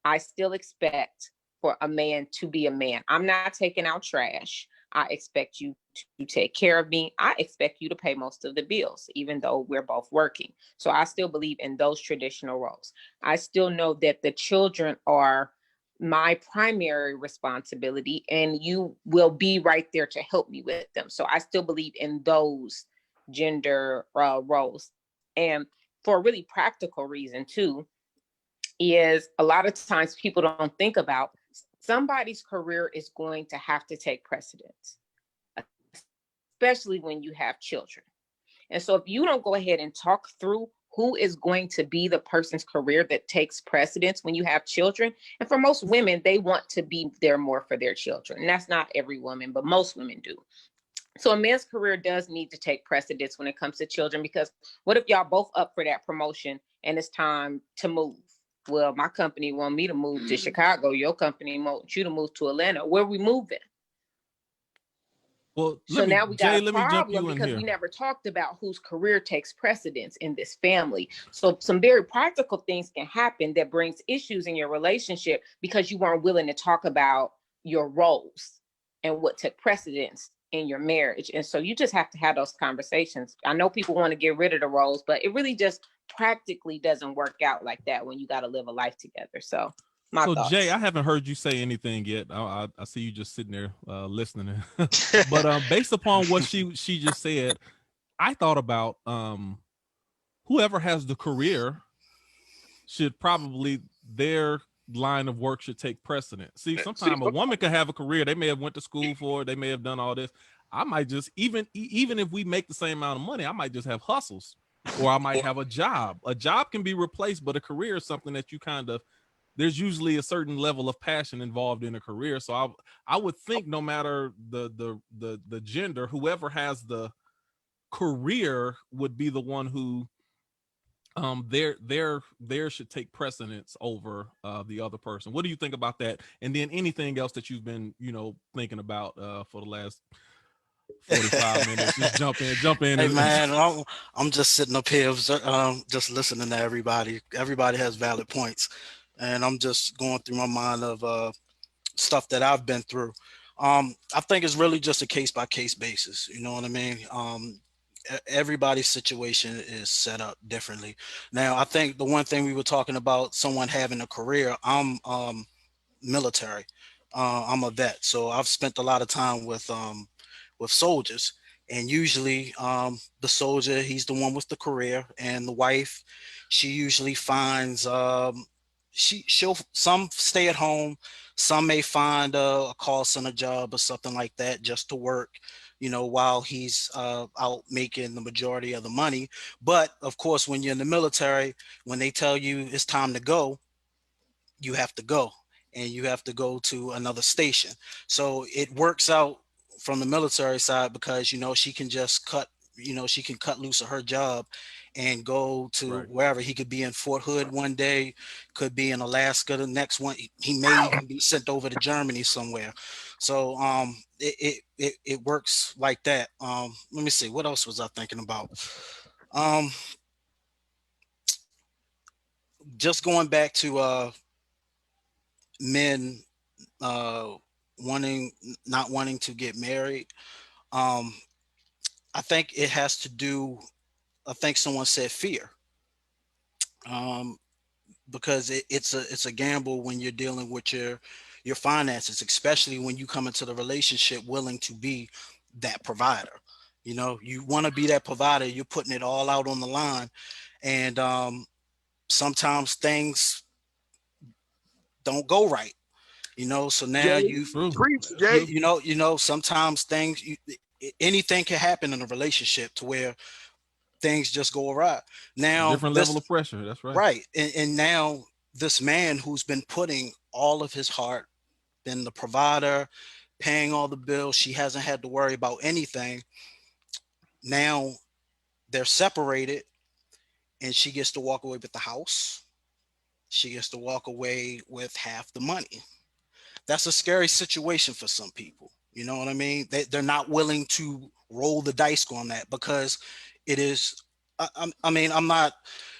I still expect for a man to be a man. I'm not taking out trash. I expect you to take care of me. I expect you to pay most of the bills, even though we're both working. So I still believe in those traditional roles. I still know that the children are my primary responsibility, and you will be right there to help me with them. So I still believe in those gender roles. And for a really practical reason too, is a lot of times people don't think about somebody's career is going to have to take precedence, especially when you have children. And so if you don't go ahead and talk through who is going to be the person's career that takes precedence when you have children, and for most women, they want to be there more for their children. And that's not every woman, but most women do. So a man's career does need to take precedence when it comes to children, because what if y'all both up for that promotion and it's time to move? Well, my company want me to move to Chicago. Your company wants you to move to Atlanta. Where we moving? Well, now we got a problem because we never talked about whose career takes precedence in this family. So some very practical things can happen that brings issues in your relationship because you weren't willing to talk about your roles and what took precedence in your marriage. And so you just have to have those conversations. I know people want to get rid of the roles, but it really just practically doesn't work out like that when you got to live a life together. So thoughts. Jay, I haven't heard you say anything yet. I see you just sitting there listening. But based upon what she just said, I thought about whoever has the career should probably their line of work should take precedent. See, sometimes a woman can have a career. They may have went to school for it. They may have done all this. I might just, even if we make the same amount of money, I might just have hustles, or I might have a job. A job can be replaced, but a career is something that you kind of, there's usually a certain level of passion involved in a career. So I would think no matter the gender, whoever has the career would be the one who there should take precedence over the other person. What do you think about that? And then anything else that you've been thinking about for the last 45 minutes? Just jump in. Hey man, I'm just sitting up here just listening to everybody. Everybody has valid points, and I'm just going through my mind of stuff that I've been through. I think it's really just a case by case basis. You know what I mean? Everybody's situation is set up differently. Now, I think the one thing we were talking about, someone having a career, I'm military. I'm a vet, so I've spent a lot of time with soldiers, and usually the soldier, he's the one with the career, and the wife, she usually finds she'll some stay at home, some may find a call center job or something like that just to work, you know, while he's out making the majority of the money. But of course, when you're in the military, when they tell you it's time to go, you have to go, and you have to go to another station. So it works out from the military side because, you know, she can just she can cut loose of her job and go to wherever. He could be in Fort Hood one day, could be in Alaska the next one. He may even be sent over to Germany somewhere. So it works like that. Let me see, what else was I thinking about? Just going back to men not wanting to get married. I think it has to do, I think someone said fear. Because it's a gamble when you're dealing with your finances, especially when you come into the relationship willing to be that provider. You know, you want to be that provider, you're putting it all out on the line. And sometimes things don't go right. You know, so now you know, sometimes things, anything can happen in a relationship to where things just go awry. Now, different level of pressure. That's right. Right. And now this man who's been putting all of his heart, been the provider, paying all the bills, she hasn't had to worry about anything. Now they're separated, and she gets to walk away with the house. She gets to walk away with half the money. That's a scary situation for some people. You know what I mean? They're not willing to roll the dice on that because it is, I mean, I'm not,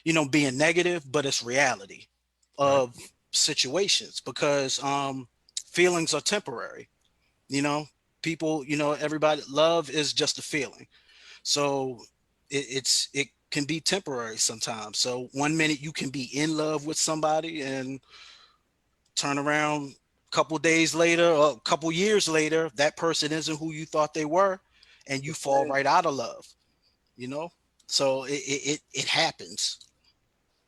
you know, being negative, but it's reality of situations because feelings are temporary. You know, people, you know, everybody, love is just a feeling. So it can be temporary sometimes. So one minute you can be in love with somebody and turn around a couple days later or a couple years later, that person isn't who you thought they were, and you fall right out of love, you know? So it happens.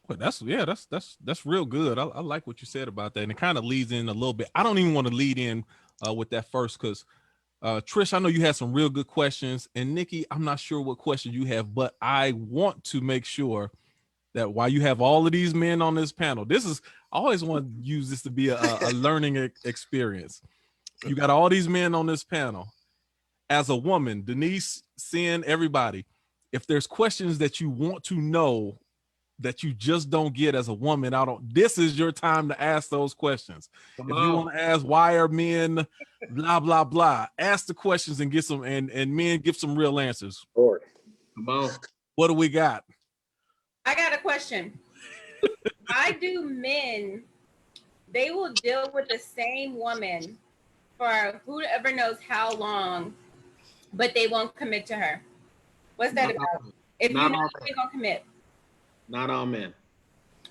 Well, that's real good. I like what you said about that, and it kind of leads in a little bit. I don't even want to lead in with that first because Trish, I know you had some real good questions, and Nikki, I'm not sure what question you have, but I want to make sure that while you have all of these men on this panel, I always want to use this to be a learning experience. You got all these men on this panel. As a woman, Denise, Sin, everybody, if there's questions that you want to know that you just don't get as a woman, this is your time to ask those questions. If you want to ask why are men blah blah blah, ask the questions and get some and men give some real answers. Lord. Come on. What do we got? I got a question. Why do men, they will deal with the same woman for whoever knows how long, but they won't commit to her? What's that about? If you know they're gonna commit. Not all men.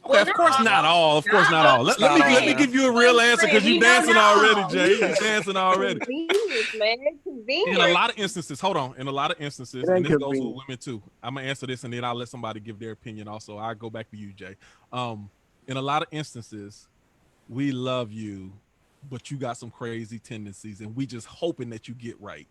Okay, of course not all. Of course not all. Let me give you a real answer because you're dancing already, Jay. You're dancing already. Convenience, man. Convenience. In a lot of instances, hold on. In a lot of instances, and this goes with women too. I'm gonna answer this, and then I'll let somebody give their opinion. Also, I'll go back to you, Jay. In a lot of instances, we love you, but you got some crazy tendencies, and we just hoping that you get right.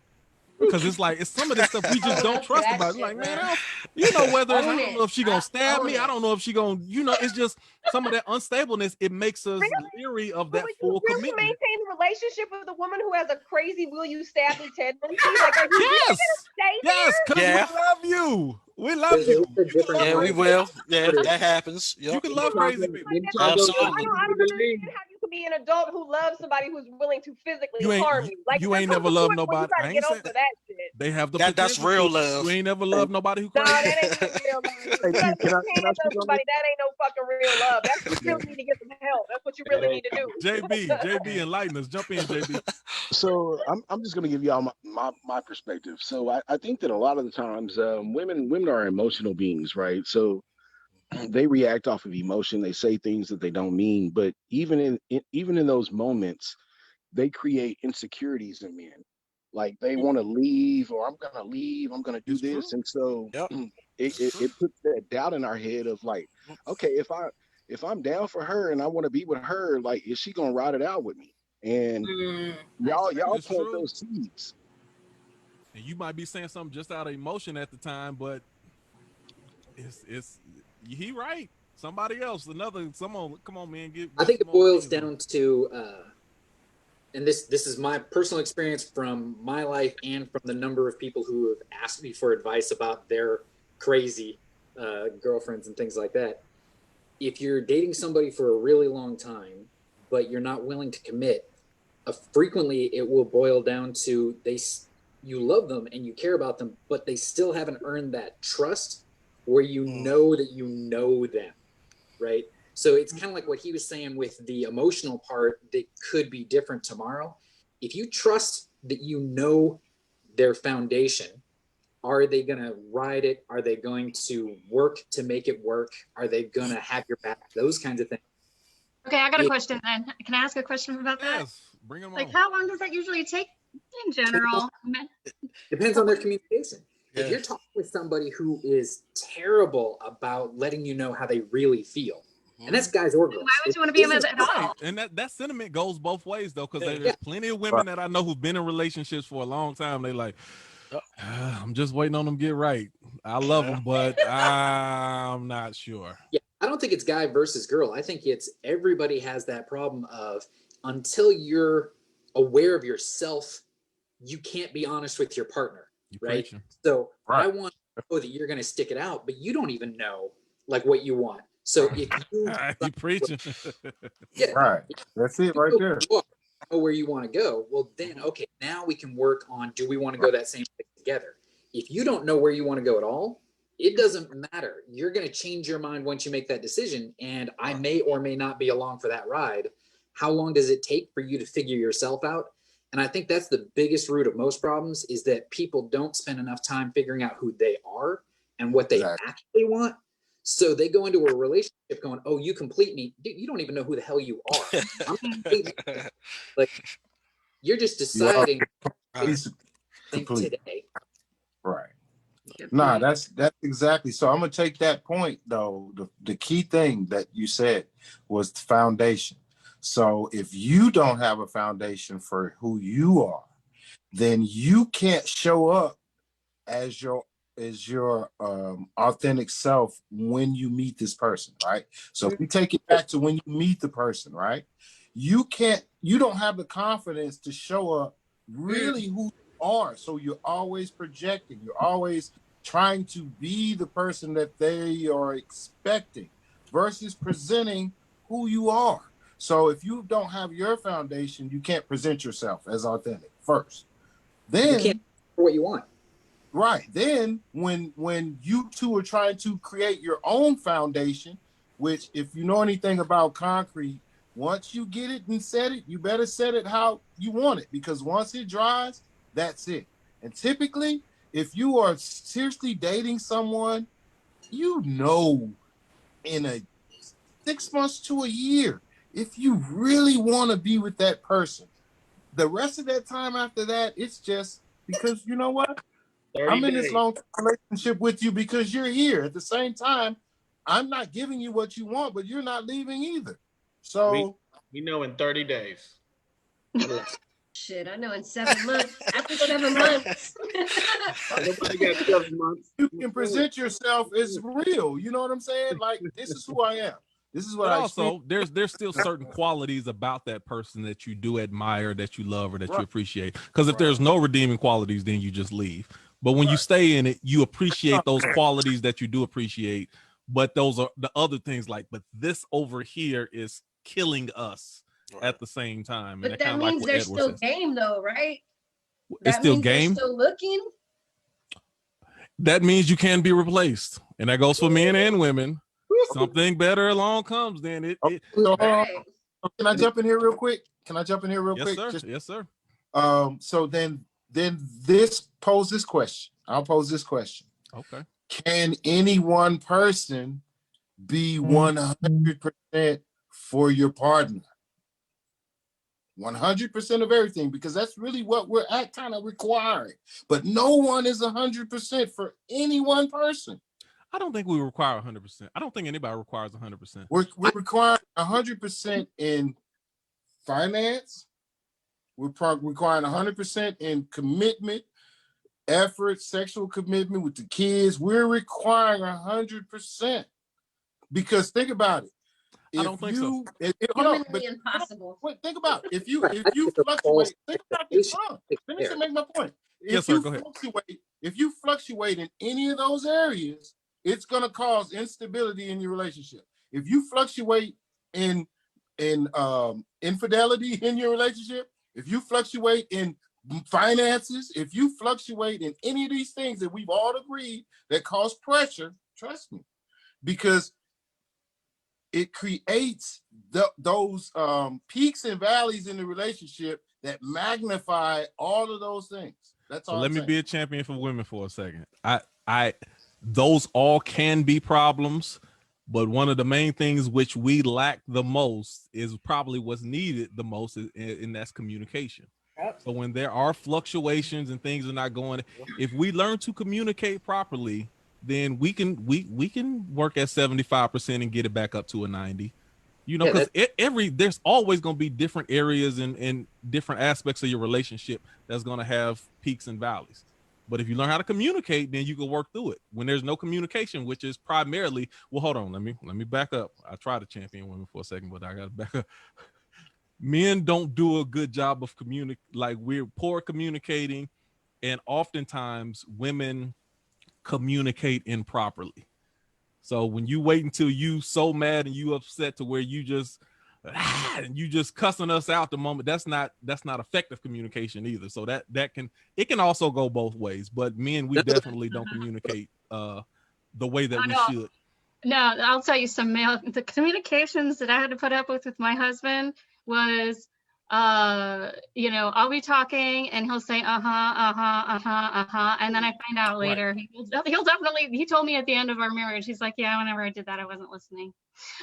Because it's like it's some of this stuff we just don't trust about. It's like, man, you know, whether it's, I don't know if she gonna stab me, I don't know if she gonna, you know, it's just some of that unstableness. It makes us leery of that full commitment. Maintain a relationship with a woman who has a crazy "will you stab me" tendency? Like, are you yes, yes, because we love you. We love you. Yeah, we will. Yeah, that happens. Yep. You can love crazy people. Absolutely. I don't understand how you can be an adult who loves somebody who's willing to physically harm you. Like you ain't there's never a loved point where you nobody. I gotta ain't get saying over that shit. they have the That's potential real to. love. You ain't never loved nobody who No, crazy. that ain't even real love. Hey, You gotta can you I can't speak love on this? somebody. That ain't no fucking real love. That's what you really need to get some help. That's what you really need to do. JB, enlighten us. Jump in, JB. So I'm just going to give y'all my perspective. So I think that a lot of the times women are emotional beings, right? So they react off of emotion. They say things that they don't mean, but even in those moments, they create insecurities in men. Like they want to leave, or I'm gonna leave, I'm gonna do It's this, true. and so Yep. it puts that doubt in our head of like, okay, if I'm down for her and I want to be with her, like, is she gonna ride it out with me? And y'all It's plant true. those seeds. And you might be saying something just out of emotion at the time, but it's he right. Somebody else, someone, come on, man, get I think some it more boils opinions on down to, and this is my personal experience from my life and from the number of people who have asked me for advice about their crazy girlfriends and things like that. If you're dating somebody for a really long time, but you're not willing to commit, frequently it will boil down to you love them and you care about them, but they still haven't earned that trust where you know that you know them, right? So it's kind of like what he was saying with the emotional part that could be different tomorrow. If you trust that you know their foundation, are they going to ride it? Are they going to work to make it work? Are they going to have your back? Those kinds of things. Okay, I got a question then. Can I ask a question about that? Yes, bring them Like, on. how long does that usually take in general? Depends on their communication. Yeah. If you're talking with somebody who is terrible about letting you know how they really feel, and that's guys or girls. Why would you want to be with at all? Right, and that sentiment goes both ways though, because there's plenty of women that I know who've been in relationships for a long time. They like, I'm just waiting on them to get right. I love them, but I'm not sure. Yeah, I don't think it's guy versus girl. I think it's everybody has that problem of until you're aware of yourself, you can't be honest with your partner, right? Preaching. So I want to know that you're going to stick it out, but you don't even know like what you want. So if you preaching, yeah, right, that's it right there. Know where you want to go. Well, then okay, now we can work on, do we want to go that same place together? If you don't know where you want to go at all, it doesn't matter. You're going to change your mind once you make that decision, and I may or may not be along for that ride. How long does it take for you to figure yourself out? And I think that's the biggest root of most problems, is that people don't spend enough time figuring out who they are and what they actually want. So they go into a relationship going, oh, you complete me. Dude, you don't even know who the hell you are. I'm complete. Like, you're just deciding today. Right. Nah, that's exactly. So I'm gonna take that point though. The key thing that you said was the foundation. So if you don't have a foundation for who you are, then you can't show up as your authentic self when you meet this person, right? So if we take it back to when you meet the person, right? You don't have the confidence to show up really who you are. So you're always projecting, you're always trying to be the person that they are expecting versus presenting who you are. So if you don't have your foundation, you can't present yourself as authentic first. Then you can't what you want. Right. Then when you two are trying to create your own foundation, which if you know anything about concrete, once you get it and set it, you better set it how you want it, because once it dries, that's it. And typically, if you are seriously dating someone, you know in a 6 months to a year, if you really want to be with that person. The rest of that time after that, it's just because you know what? I'm in this long-term relationship with you because you're here. At the same time, I'm not giving you what you want, but you're not leaving either. So we know in 30 days. Shit, I know in 7 months. After 7 months. Nobody got 7 months. You can present yourself as real. You know what I'm saying? Like, this is who I am. This is what but I also there's still certain qualities about that person that you do admire, that you love, or that you appreciate. Because if there's no redeeming qualities, then you just leave. But when you stay in it, you appreciate those qualities that you do appreciate. But those are the other things, like, but this over here is killing us. at the same time. But And that kind of like means what they're Edward still says. game though, right? It's That still means they're game. still looking. That means you can be replaced. And that goes for men and women. Something better along comes, then it So, Right. can I jump in here real quick? Yes, sir. Just, yes, sir. so then this pose this question. I'll pose this question. Okay. Can any one person be 100% for your partner? 100% of everything, because that's really what we're at kind of requiring. But no one is 100% for any one person. I don't think we require 100%. I don't think anybody requires 100%. We're requiring 100% in finance. We're requiring 100% in commitment, effort, sexual commitment with the kids. We're requiring 100%. Because think about it. I don't think so. Humanly impossible. Think about it. If you fluctuate, think about this. Finish and make my point. Yes, sir. Go ahead. If you fluctuate in any of those areas, it's going to cause instability in your relationship. If you fluctuate in infidelity in your relationship, if you fluctuate in finances, if you fluctuate in any of these things that we've all agreed that cause pressure, trust me, because it creates those peaks and valleys in the relationship that magnify all of those things. That's all. So let me be a champion for women for a second. Those all can be problems, but one of the main things which we lack the most is probably what's needed the most, and that's communication. Yep. So when there are fluctuations and things are not going, if we learn to communicate properly, then we can work at 75% and get it back up to a 90. You know, because there's always going to be different areas and different aspects of your relationship that's going to have peaks and valleys. But if you learn how to communicate, then you can work through it. When there's no communication, which is primarily, well, hold on, let me back up. I tried to champion women for a second, but I got to back up. Men don't do a good job of we're poor communicating, and oftentimes women communicate improperly. So when you wait until you so mad and you upset to where you just cussing us out the moment, that's not effective communication either. So that can also go both ways. But men, we definitely don't communicate the way that we should. No, I'll tell you the communications that I had to put up with my husband was I'll be talking and he'll say and then I find out later he'll definitely, he told me at the end of our marriage, he's like, yeah, whenever I did that I wasn't listening.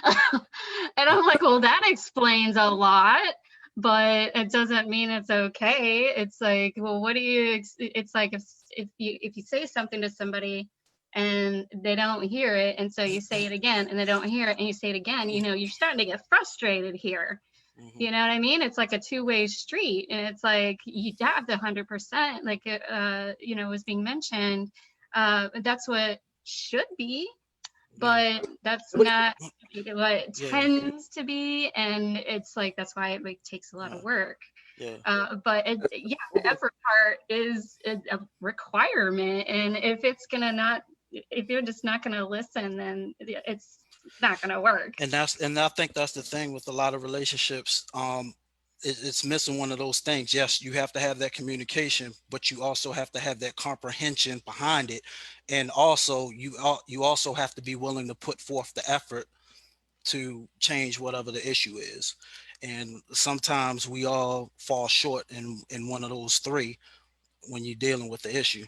And I'm like, well, that explains a lot, but it doesn't mean it's okay. It's like, well, it's like if you say something to somebody and they don't hear it, and so you say it again and they don't hear it and you say it again, you're starting to get frustrated here. Mm-hmm. You know what I mean? It's like a two-way street, and it's like you have the 100%, like was being mentioned. That's what should be, but that's not what it tends to be, and it's like that's why it takes a lot of work. Yeah. But the effort part is a requirement, and if you're just not gonna listen, then it's not going to work. And I think that's the thing with a lot of relationships. It's missing one of those things. Yes, you have to have that communication, but you also have to have that comprehension behind it. And also you also have to be willing to put forth the effort to change whatever the issue is. And sometimes we all fall short in one of those three when you're dealing with the issue.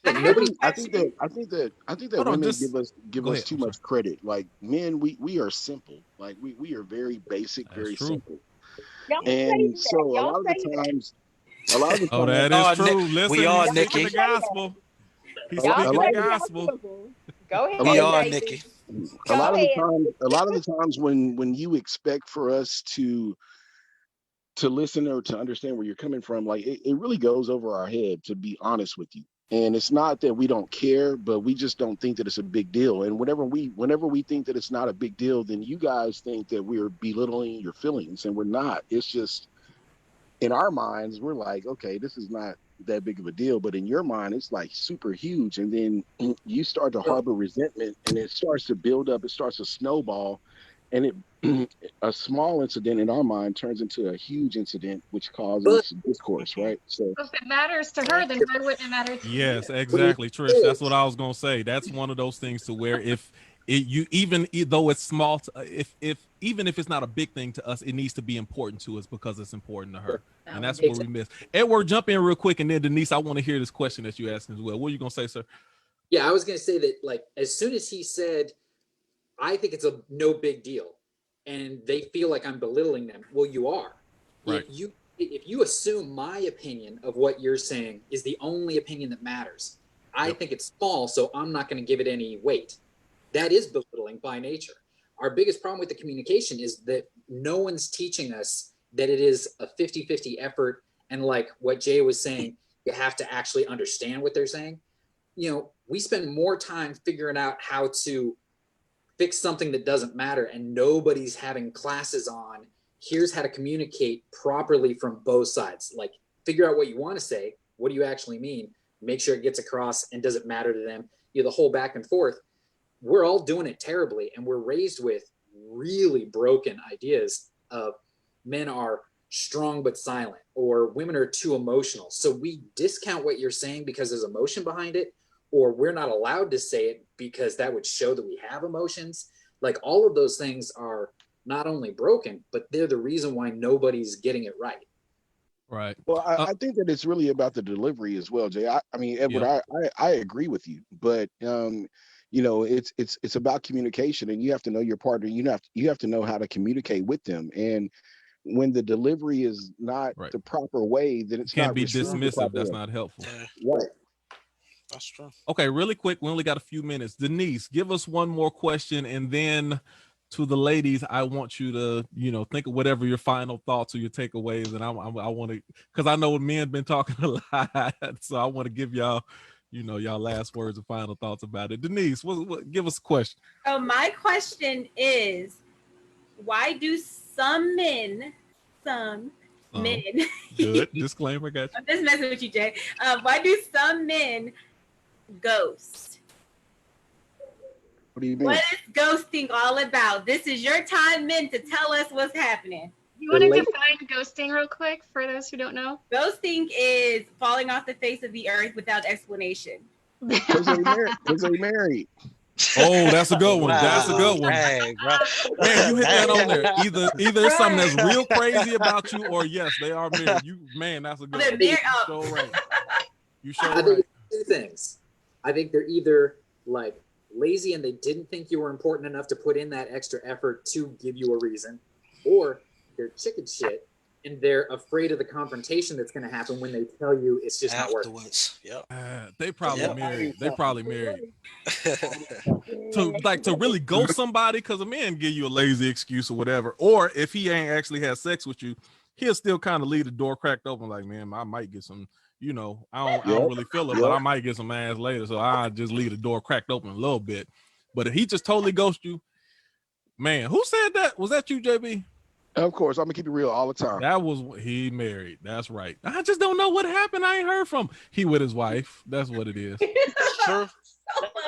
I think that women give us too much credit. Like men, we are simple. Like we are very basic, very simple. And so a lot of the times. Oh, that is true. Listen, we are, he's Nikki. speaking the gospel. He's Y'all speaking the say gospel. Go ahead. We are, Nikki. A lot of the times when you expect for us to listen or to understand where you're coming from, like it really goes over our head, to be honest with you. And it's not that we don't care, but we just don't think that it's a big deal. And whenever we think that it's not a big deal, then you guys think that we're belittling your feelings, and we're not. It's just in our minds, we're like, okay, this is not that big of a deal, but in your mind, it's like super huge. And then you start to harbor resentment, and it starts to build up. It starts to snowball. and it a small incident in our mind turns into a huge incident, which causes discourse, right? So If it matters to her, then why wouldn't it matter to Yes, you? exactly, Trish. That's what I was gonna say. That's one of those things to where if you even though it's small, if even if it's not a big thing to us, it needs to be important to us because it's important to her, and that's what we miss. Edward, jump in real quick, and then Denise, I want to hear this question that you asked as well. What are you gonna say, sir? Yeah, I was gonna say that, like, as soon as he said, I think it's a no big deal, and they feel like I'm belittling them. Well, you are. Right. If you assume my opinion of what you're saying is the only opinion that matters, I think it's small, so I'm not going to give it any weight. That is belittling by nature. Our biggest problem with the communication is that no one's teaching us that it is a 50-50 effort, and like what Jay was saying, you have to actually understand what they're saying. You know, we spend more time figuring out how to fix something that doesn't matter, and nobody's having classes on here's how to communicate properly from both sides. Like, figure out what you want to say, what do you actually mean, make sure it gets across, and does it matter to them? You know, the whole back and forth. We're all doing it terribly, and we're raised with really broken ideas of men are strong but silent, or women are too emotional. So we discount what you're saying because there's emotion behind it, or we're not allowed to say it because that would show that we have emotions. Like, all of those things are not only broken, but they're the reason why nobody's getting it right. Right. Well, I think that it's really about the delivery as well, Jay. I mean, Edward, I agree with you, but you know, it's about communication, and you have to know your partner. You have to know how to communicate with them, and when the delivery is not the proper way, then it's Can't not be received the dismissive. proper That's way. not helpful. Right. That's true. Okay, really quick. We only got a few minutes. Denise, give us one more question, and then to the ladies, I want you to, you know, think of whatever your final thoughts or your takeaways, and I want to, because I know men been talking a lot, so I want to give y'all, you know, y'all last words and final thoughts about it. Denise, what give us a question. So my question is, why do some men, Good disclaimer, got you. I'm just messing with you, Jay. Why do some men ghost? What do you mean? What is ghosting all about? This is your time, men, to tell us what's happening. You want to define ghosting real quick for those who don't know? Ghosting is falling off the face of the earth without explanation. Because they married. Oh, that's a good one. Wow. That's a good one. Dang, bro. Man, you hit that on there. Either it's something that's real crazy about you, or yes, they are married. That's a good one. You so right. You so I right. think it's two things. I think they're either like lazy and they didn't think you were important enough to put in that extra effort to give you a reason, or they're chicken shit and they're afraid of the confrontation that's going to happen when they tell you it's just not working. Yep. They probably married. They probably married. to really ghost somebody because a man give you a lazy excuse or whatever, or if he ain't actually had sex with you, he'll still kind of leave the door cracked open, like, man, I might get some, you know, I don't really feel it, but I might get some ass later, so I just leave the door cracked open a little bit. But if he just totally ghosts you, man, who said that? Was that you, JB? Of course, I'm gonna keep it real all the time. That was he married. That's right. I just don't know what happened. I ain't heard from he with his wife. That's what it is. True.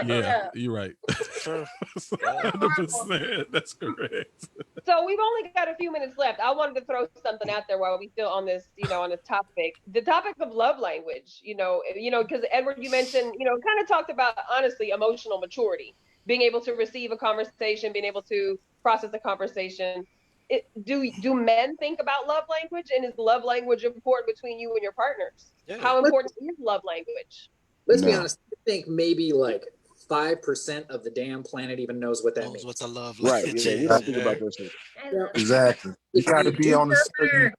Yeah, you're right. True. 100%. That's correct. So we've only got a few minutes left. I wanted to throw something out there while we still on this, on this topic. The topic of love language, because Edward, you mentioned, kind of talked about, honestly, emotional maturity, being able to receive a conversation, being able to process a conversation. Do men think about love language, and is love language important between you and your partners? Yeah. How important is love language? Let's be honest. I think maybe like 5% of the damn planet even knows what that means. What the love language is. We don't think about those things. Exactly. You got to be on the certain.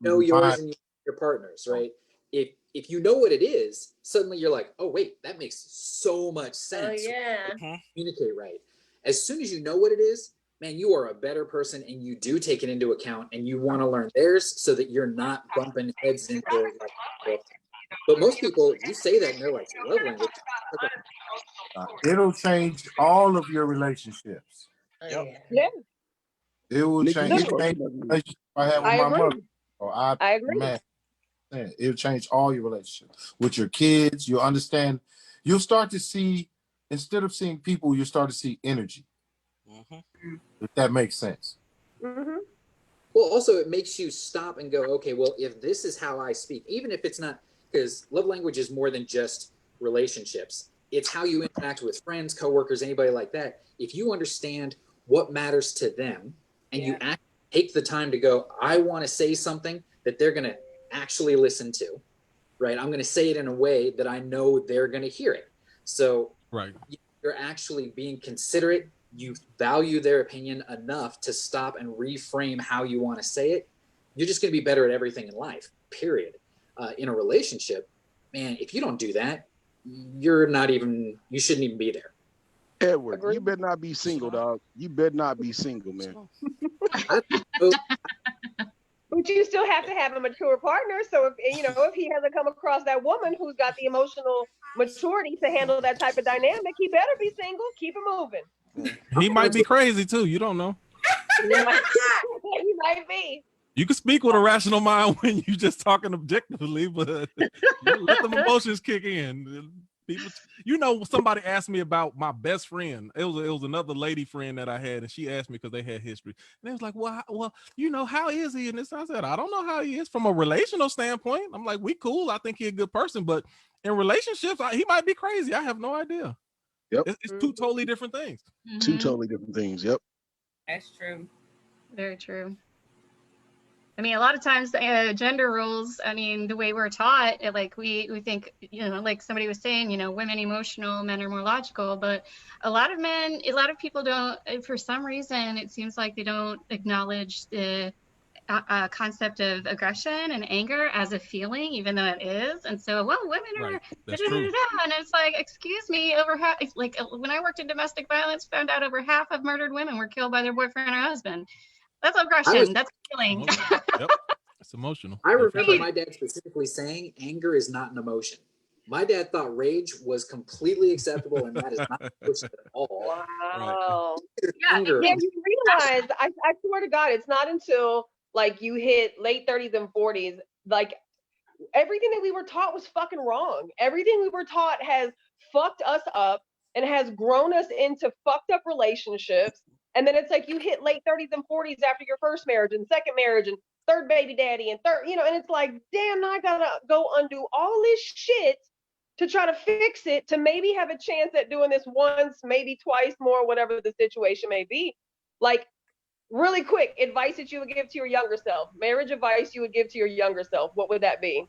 Know yours and your partners, right? If you know what it is, suddenly you're like, oh wait, that makes so much sense. Oh yeah. Communicate right. As soon as you know what it is, man, you are a better person, and you do take it into account, and you want to learn theirs so that you're not bumping heads into like. But most people, you say that and they're like, love language. It'll change all of your relationships. Yeah. It will change. It changed the relationship I had with my mother. I agree. Man, it'll change all your relationships with your kids. You'll understand. You'll start to see, instead of seeing people, you'll start to see energy. If that makes sense. Mm-hmm. Well, also it makes you stop and go, okay, well, if this is how I speak, even if it's not, because love language is more than just relationships. It's how you interact with friends, coworkers, anybody like that. If you understand what matters to them and you take the time to go, I want to say something that they're going to actually listen to, right? I'm going to say it in a way that I know they're going to hear it. So you're actually being considerate. You value their opinion enough to stop and reframe how you want to say it. You're just going to be better at everything in life, period. In a relationship, man, if you don't do that, you shouldn't even be there. Edward, you better not be single, dog. You better not be single, man. But you still have to have a mature partner. So if he hasn't come across that woman who's got the emotional maturity to handle that type of dynamic, he better be single. Keep it moving. He might be crazy too. You don't know. He might be. You can speak with a rational mind when you're just talking objectively, but let the emotions kick in. People, somebody asked me about my best friend. It was another lady friend that I had, and she asked me because they had history. And they was like, well, how is he? And this, I said, I don't know how he is from a relational standpoint. I'm like, we cool. I think he's a good person, but in relationships, he might be crazy. I have no idea. Yep, it's two totally different things. Two totally different things. Yep, that's true. Very true. I mean, a lot of times gender roles, I mean, the way we're taught, like we think, like somebody was saying, women emotional, men are more logical, but a lot of people don't, for some reason, it seems like they don't acknowledge the concept of aggression and anger as a feeling, even though it is. And so, well, women are, and it's like, excuse me, like when I worked in domestic violence, found out over half of murdered women were killed by their boyfriend or husband. That's aggression. That's feeling. Yep. It's emotional. I remember my dad specifically saying anger is not an emotion. My dad thought rage was completely acceptable, and that is not an emotion at all. Wow. Right. Yeah, you realize, I swear to God, it's not until like you hit late 30s and 40s, like everything that we were taught was fucking wrong. Everything we were taught has fucked us up and has grown us into fucked up relationships. And then it's like you hit late 30s and 40s after your first marriage and second marriage and third baby daddy and third, and it's like, damn, now I gotta go undo all this shit to try to fix it, to maybe have a chance at doing this once, maybe twice more, whatever the situation may be. Like, really quick, advice that you would give to your younger self, marriage advice you would give to your younger self, what would that be?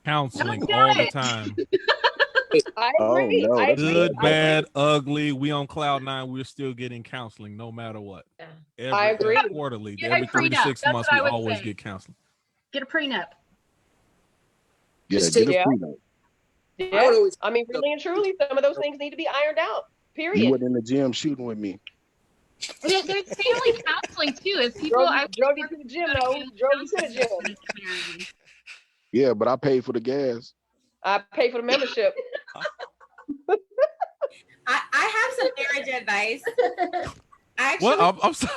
Counseling all the time. I agree. Oh, no, good, bad, ugly. We on cloud 9. We're still getting counseling no matter what. I agree. Quarterly, every 3 to 6 months, we always get counseling. Get a prenup. Yeah, get a prenup. Yeah. I mean, really and truly, some of those things need to be ironed out. Period. You went in the gym shooting with me. There's family counseling too. If people drove you to the gym, though. Drove you to the gym. Yeah, but I paid for the gas. I pay for the membership. I have some marriage advice. Actually, I'm sorry.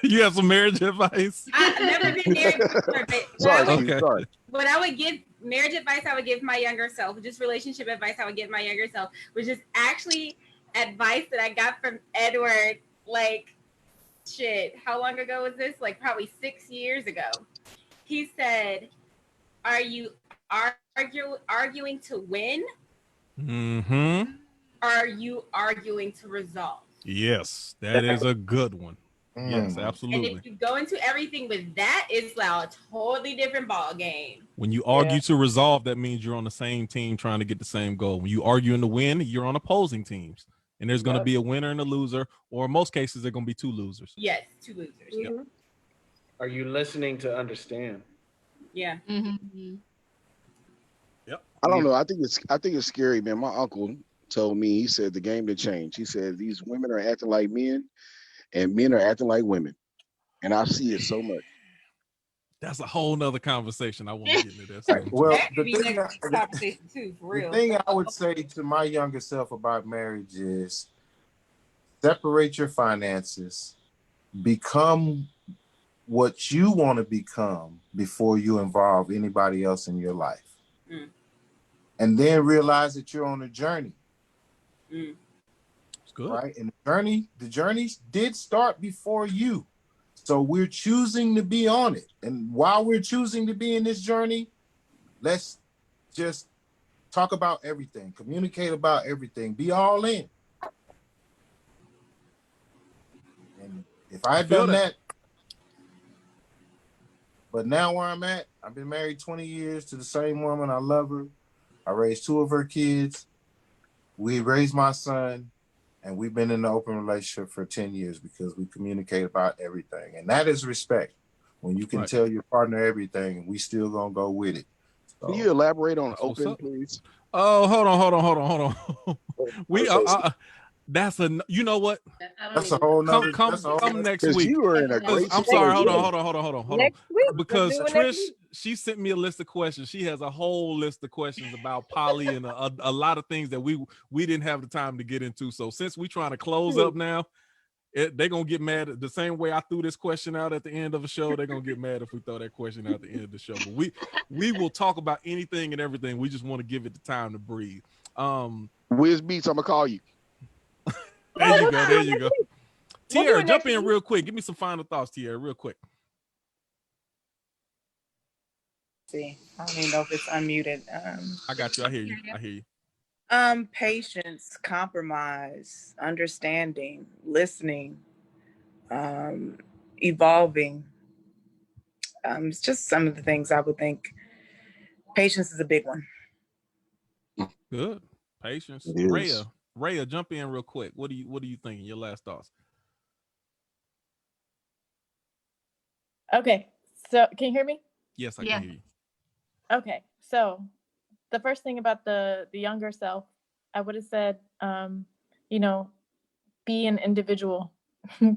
You have some marriage advice? I've never been married before, but sorry. What I would give marriage advice, I would give my younger self, just relationship advice, I would give my younger self, which is actually advice that I got from Edward, like, how long ago was this? Like probably 6 years ago. He said, are you arguing to win? Mm-hmm. Are you arguing to resolve? Yes, that is a good one. Yes, absolutely. And if you go into everything with that, it's like a totally different ball game. When you argue to resolve, that means you're on the same team trying to get the same goal. When you argue to win, you're on opposing teams. And there's going to be a winner and a loser, or in most cases, there are going to be 2 losers. Yes, 2 losers. Mm-hmm. Yep. Are you listening to understand? Yeah. Mm-hmm. Yep. I don't know. I think it's scary, man. My uncle told me, he said the game did change. He said these women are acting like men and men are acting like women. And I see it so much. That's a whole nother conversation. I want to get into that. Right. Well, the thing I would say to my younger self about marriage is separate your finances, become what you want to become before you involve anybody else in your life. And then realize that you're on a journey. Good. Right? And the journey did start before you. So we're choosing to be on it. And while we're choosing to be in this journey, let's just talk about everything, communicate about everything, be all in. And if I had done that, but now where I'm at, I've been married 20 years to the same woman. I love her. I raised 2 of her kids. We raised my son, and we've been in an open relationship for 10 years because we communicate about everything. And that is respect. When you can tell your partner everything and we still gonna go with it. So, can you elaborate on open, please? Oh, hold on. We that's a, you know what? That's a whole nother. Come next week. You are in a great I'm sorry. situation. Hold on. Next week. Because Let's do it Trish, next week. she sent me a list of questions. She has a whole list of questions about poly and a lot of things that we didn't have the time to get into. So since we trying to close up now, they're gonna get mad the same way I threw this question out at the end of a show. They're gonna get mad if we throw that question out at the end of the show. But we will talk about anything and everything. We just want to give it the time to breathe. Wiz Beats, I'm gonna call you. There you go. We'll Tierra, jump in real quick. Give me some final thoughts, Tierra, real quick. See, I don't even know if it's unmuted. I got you. I hear you. Patience, compromise, understanding, listening, evolving. It's just some of the things I would think. Patience is a big one. Good. Patience. Rhea, jump in real quick. What are you thinking? Your last thoughts. Okay, so can you hear me? Yes, I can hear you. Okay, so the first thing about the younger self, I would have said, be an individual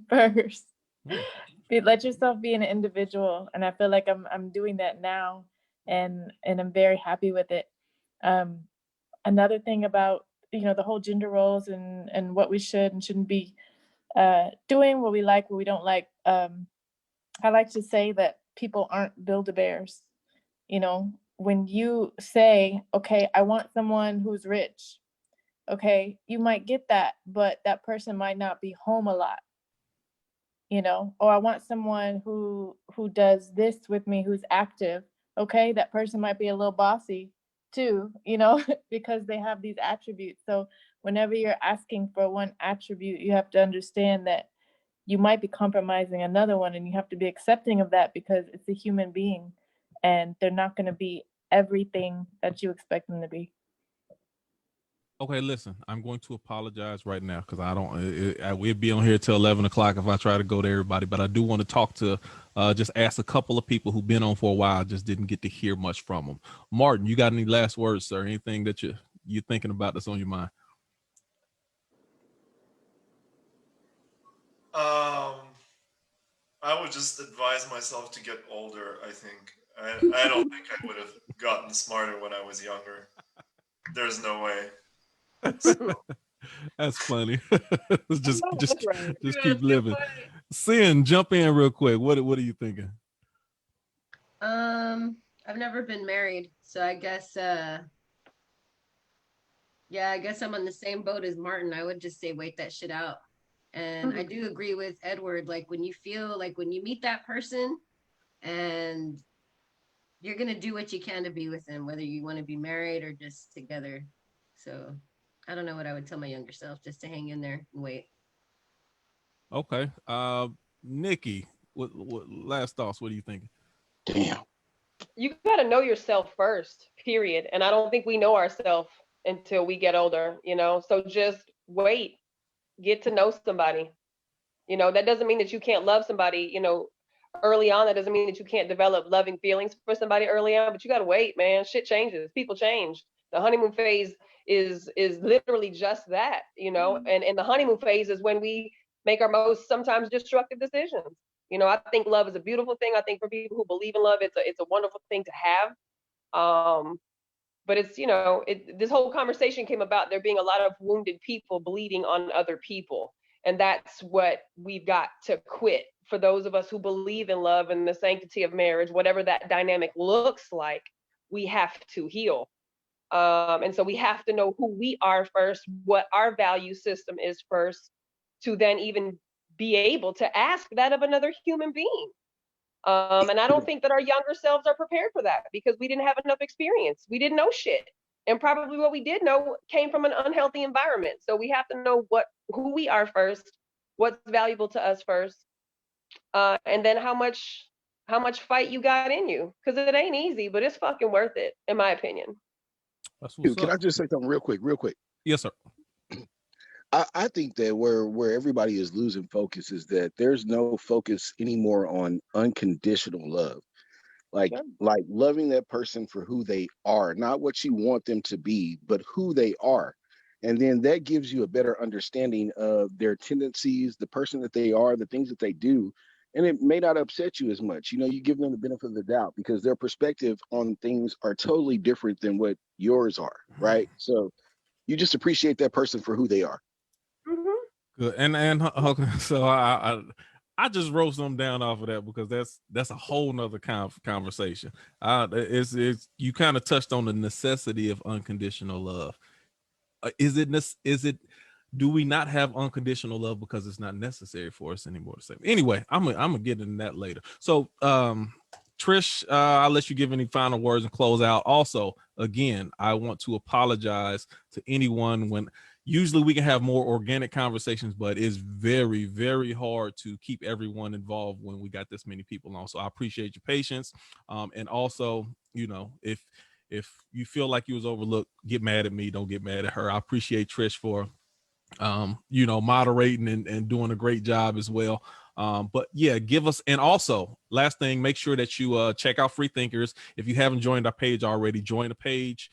first. Let yourself be an individual, and I feel like I'm doing that now, and I'm very happy with it. Another thing about the whole gender roles and what we should and shouldn't be doing, what we like, what we don't like. I like to say that people aren't Build-A-Bears. When you say, okay, I want someone who's rich, okay, you might get that, but that person might not be home a lot, or I want someone who does this with me, who's active. Okay, that person might be a little bossy too, because they have these attributes. So whenever you're asking for one attribute, you have to understand that you might be compromising another one, and you have to be accepting of that because it's a human being and they're not going to be everything that you expect them to be. Okay, listen, I'm going to apologize right now because we'd be on here till 11 o'clock if I try to go to everybody, but I do want to talk to, just ask a couple of people who've been on for a while, just didn't get to hear much from them. Martin, you got any last words, sir? Anything that you're thinking about that's on your mind? I would just advise myself to get older, I think. I don't think I would have gotten smarter when I was younger. There's no way. So. That's funny. just keep living. Sin, jump in real quick. What are you thinking? I've never been married, so I guess I guess I'm on the same boat as Martin. I would just say wait that shit out. And I do agree with Edward, like when you feel like when you meet that person and you're gonna do what you can to be with them, whether you want to be married or just together. So I don't know what I would tell my younger self, just to hang in there and wait. Okay. Nikki, what last thoughts? What are you thinking? Damn. You got to know yourself first, period. And I don't think we know ourselves until we get older, so just wait, get to know somebody. That doesn't mean that you can't love somebody, early on. That doesn't mean that you can't develop loving feelings for somebody early on, but you got to wait, man. Shit changes. People change. The honeymoon phase is literally just that, and the honeymoon phase is when we make our most sometimes destructive decisions. I think love is a beautiful thing. I think for people who believe in love, it's a wonderful thing to have. But it's, this whole conversation came about there being a lot of wounded people bleeding on other people. And that's what we've got to quit. For those of us who believe in love and the sanctity of marriage, whatever that dynamic looks like, we have to heal. And so we have to know who we are first, what our value system is first, to then even be able to ask that of another human being. And I don't think that our younger selves are prepared for that because we didn't have enough experience. We didn't know shit. And probably what we did know came from an unhealthy environment. So we have to know who we are first, what's valuable to us first, and then how much fight you got in you. Because it ain't easy, but it's fucking worth it, in my opinion. That's what's Can up. I just say something real quick? Yes, sir. I think that where everybody is losing focus is that there's no focus anymore on unconditional love. Like loving that person for who they are, not what you want them to be, but who they are. And then that gives you a better understanding of their tendencies, the person that they are, the things that they do. And it may not upset you as much. You know, you give them the benefit of the doubt because their perspective on things are totally different than what yours are, right? So you just appreciate that person for who they are. Good. And okay, so I just wrote something down off of that because that's a whole nother conversation. It's you kind of touched on the necessity of unconditional love. Is it do we not have unconditional love because it's not necessary for us anymore to say? Anyway, I'm gonna get into that later. So Trish, I'll let you give any final words and close out. Also, again, I want to apologize to anyone when usually we can have more organic conversations, but it's very, very hard to keep everyone involved when we got this many people on. So I appreciate your patience. And also, you know, if you feel like you was overlooked, get mad at me, don't get mad at her. I appreciate Trish for you know, moderating and doing a great job as well. But yeah, give us, and also last thing, make sure that you check out Free Thinkers. If you haven't joined our page already, join the page.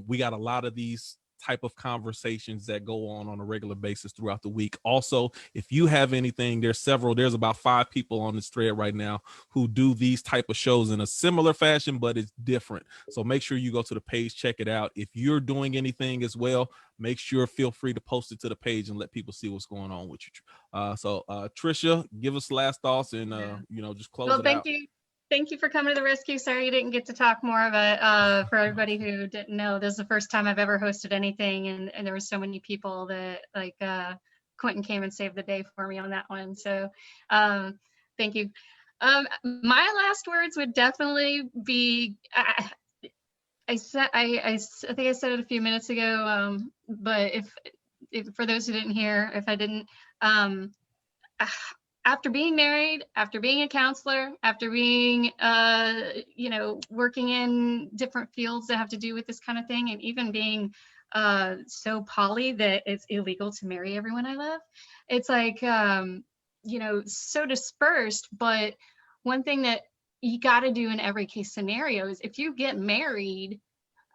We got a lot of these type of conversations that go on a regular basis throughout the week. Also, if you have anything, there's about 5 people on this thread right now who do these type of shows in a similar fashion, but it's different. So make sure you go to the page, check it out. If you're doing anything as well, make sure, feel free to post it to the page and let people see what's going on with you. So Trisha, give us last thoughts and you know, just close it out. Thank you for coming to the rescue. Sorry you didn't get to talk more, but for everybody who didn't know, this is the first time I've ever hosted anything, and there were so many people that like Quentin came and saved the day for me on that one. So thank you. My last words would definitely be, I think I said it a few minutes ago, but if for those who didn't hear, if I didn't, after being married, after being a counselor, after being, you know, working in different fields that have to do with this kind of thing, and even being so poly that it's illegal to marry everyone I love, it's like, you know, so dispersed. But one thing that you got to do in every case scenario is if you get married,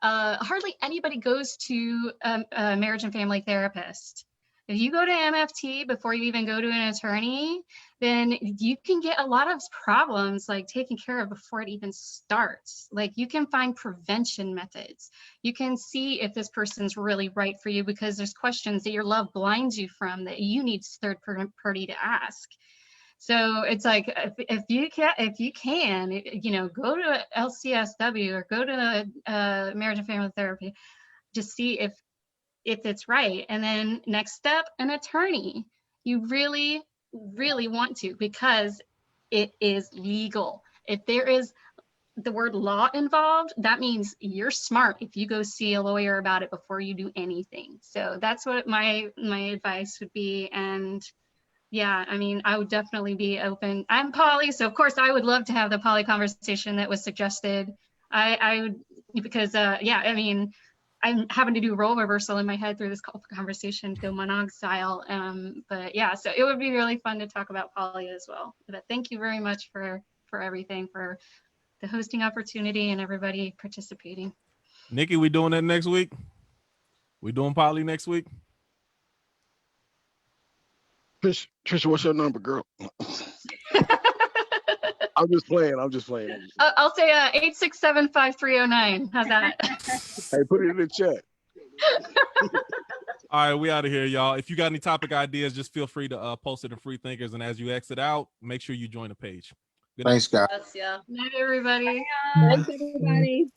hardly anybody goes to a marriage and family therapist. If you go to MFT before you even go to an attorney, then you can get a lot of problems like taken care of before it even starts. Like you can find prevention methods. You can see if this person's really right for you because there's questions that your love blinds you from that you need third party to ask. So it's like if you can, you know, go to LCSW or go to marriage and family therapy to see if it's right. And then next step, an attorney. You really, really want to, because it is legal. If there is the word law involved, that means you're smart if you go see a lawyer about it before you do anything. So that's what my advice would be. And yeah, I mean, I would definitely be open. I'm poly, so of course I would love to have the poly conversation that was suggested. I would, because yeah, I mean, I'm having to do role reversal in my head through this conversation, go monog style. But yeah, so it would be really fun to talk about poly as well. But thank you very much for everything, for the hosting opportunity and everybody participating. Nikki, we doing that next week? We doing poly next week? Trisha, what's your number, girl? I'm just playing. I'll say 867-5309. How's that? Hey, put it in the chat. All right, we out of here, y'all. If you got any topic ideas, just feel free to post it in Free Thinkers. And as you exit out, make sure you join the page. Thanks, guys. Good night, everybody. Thanks, everybody.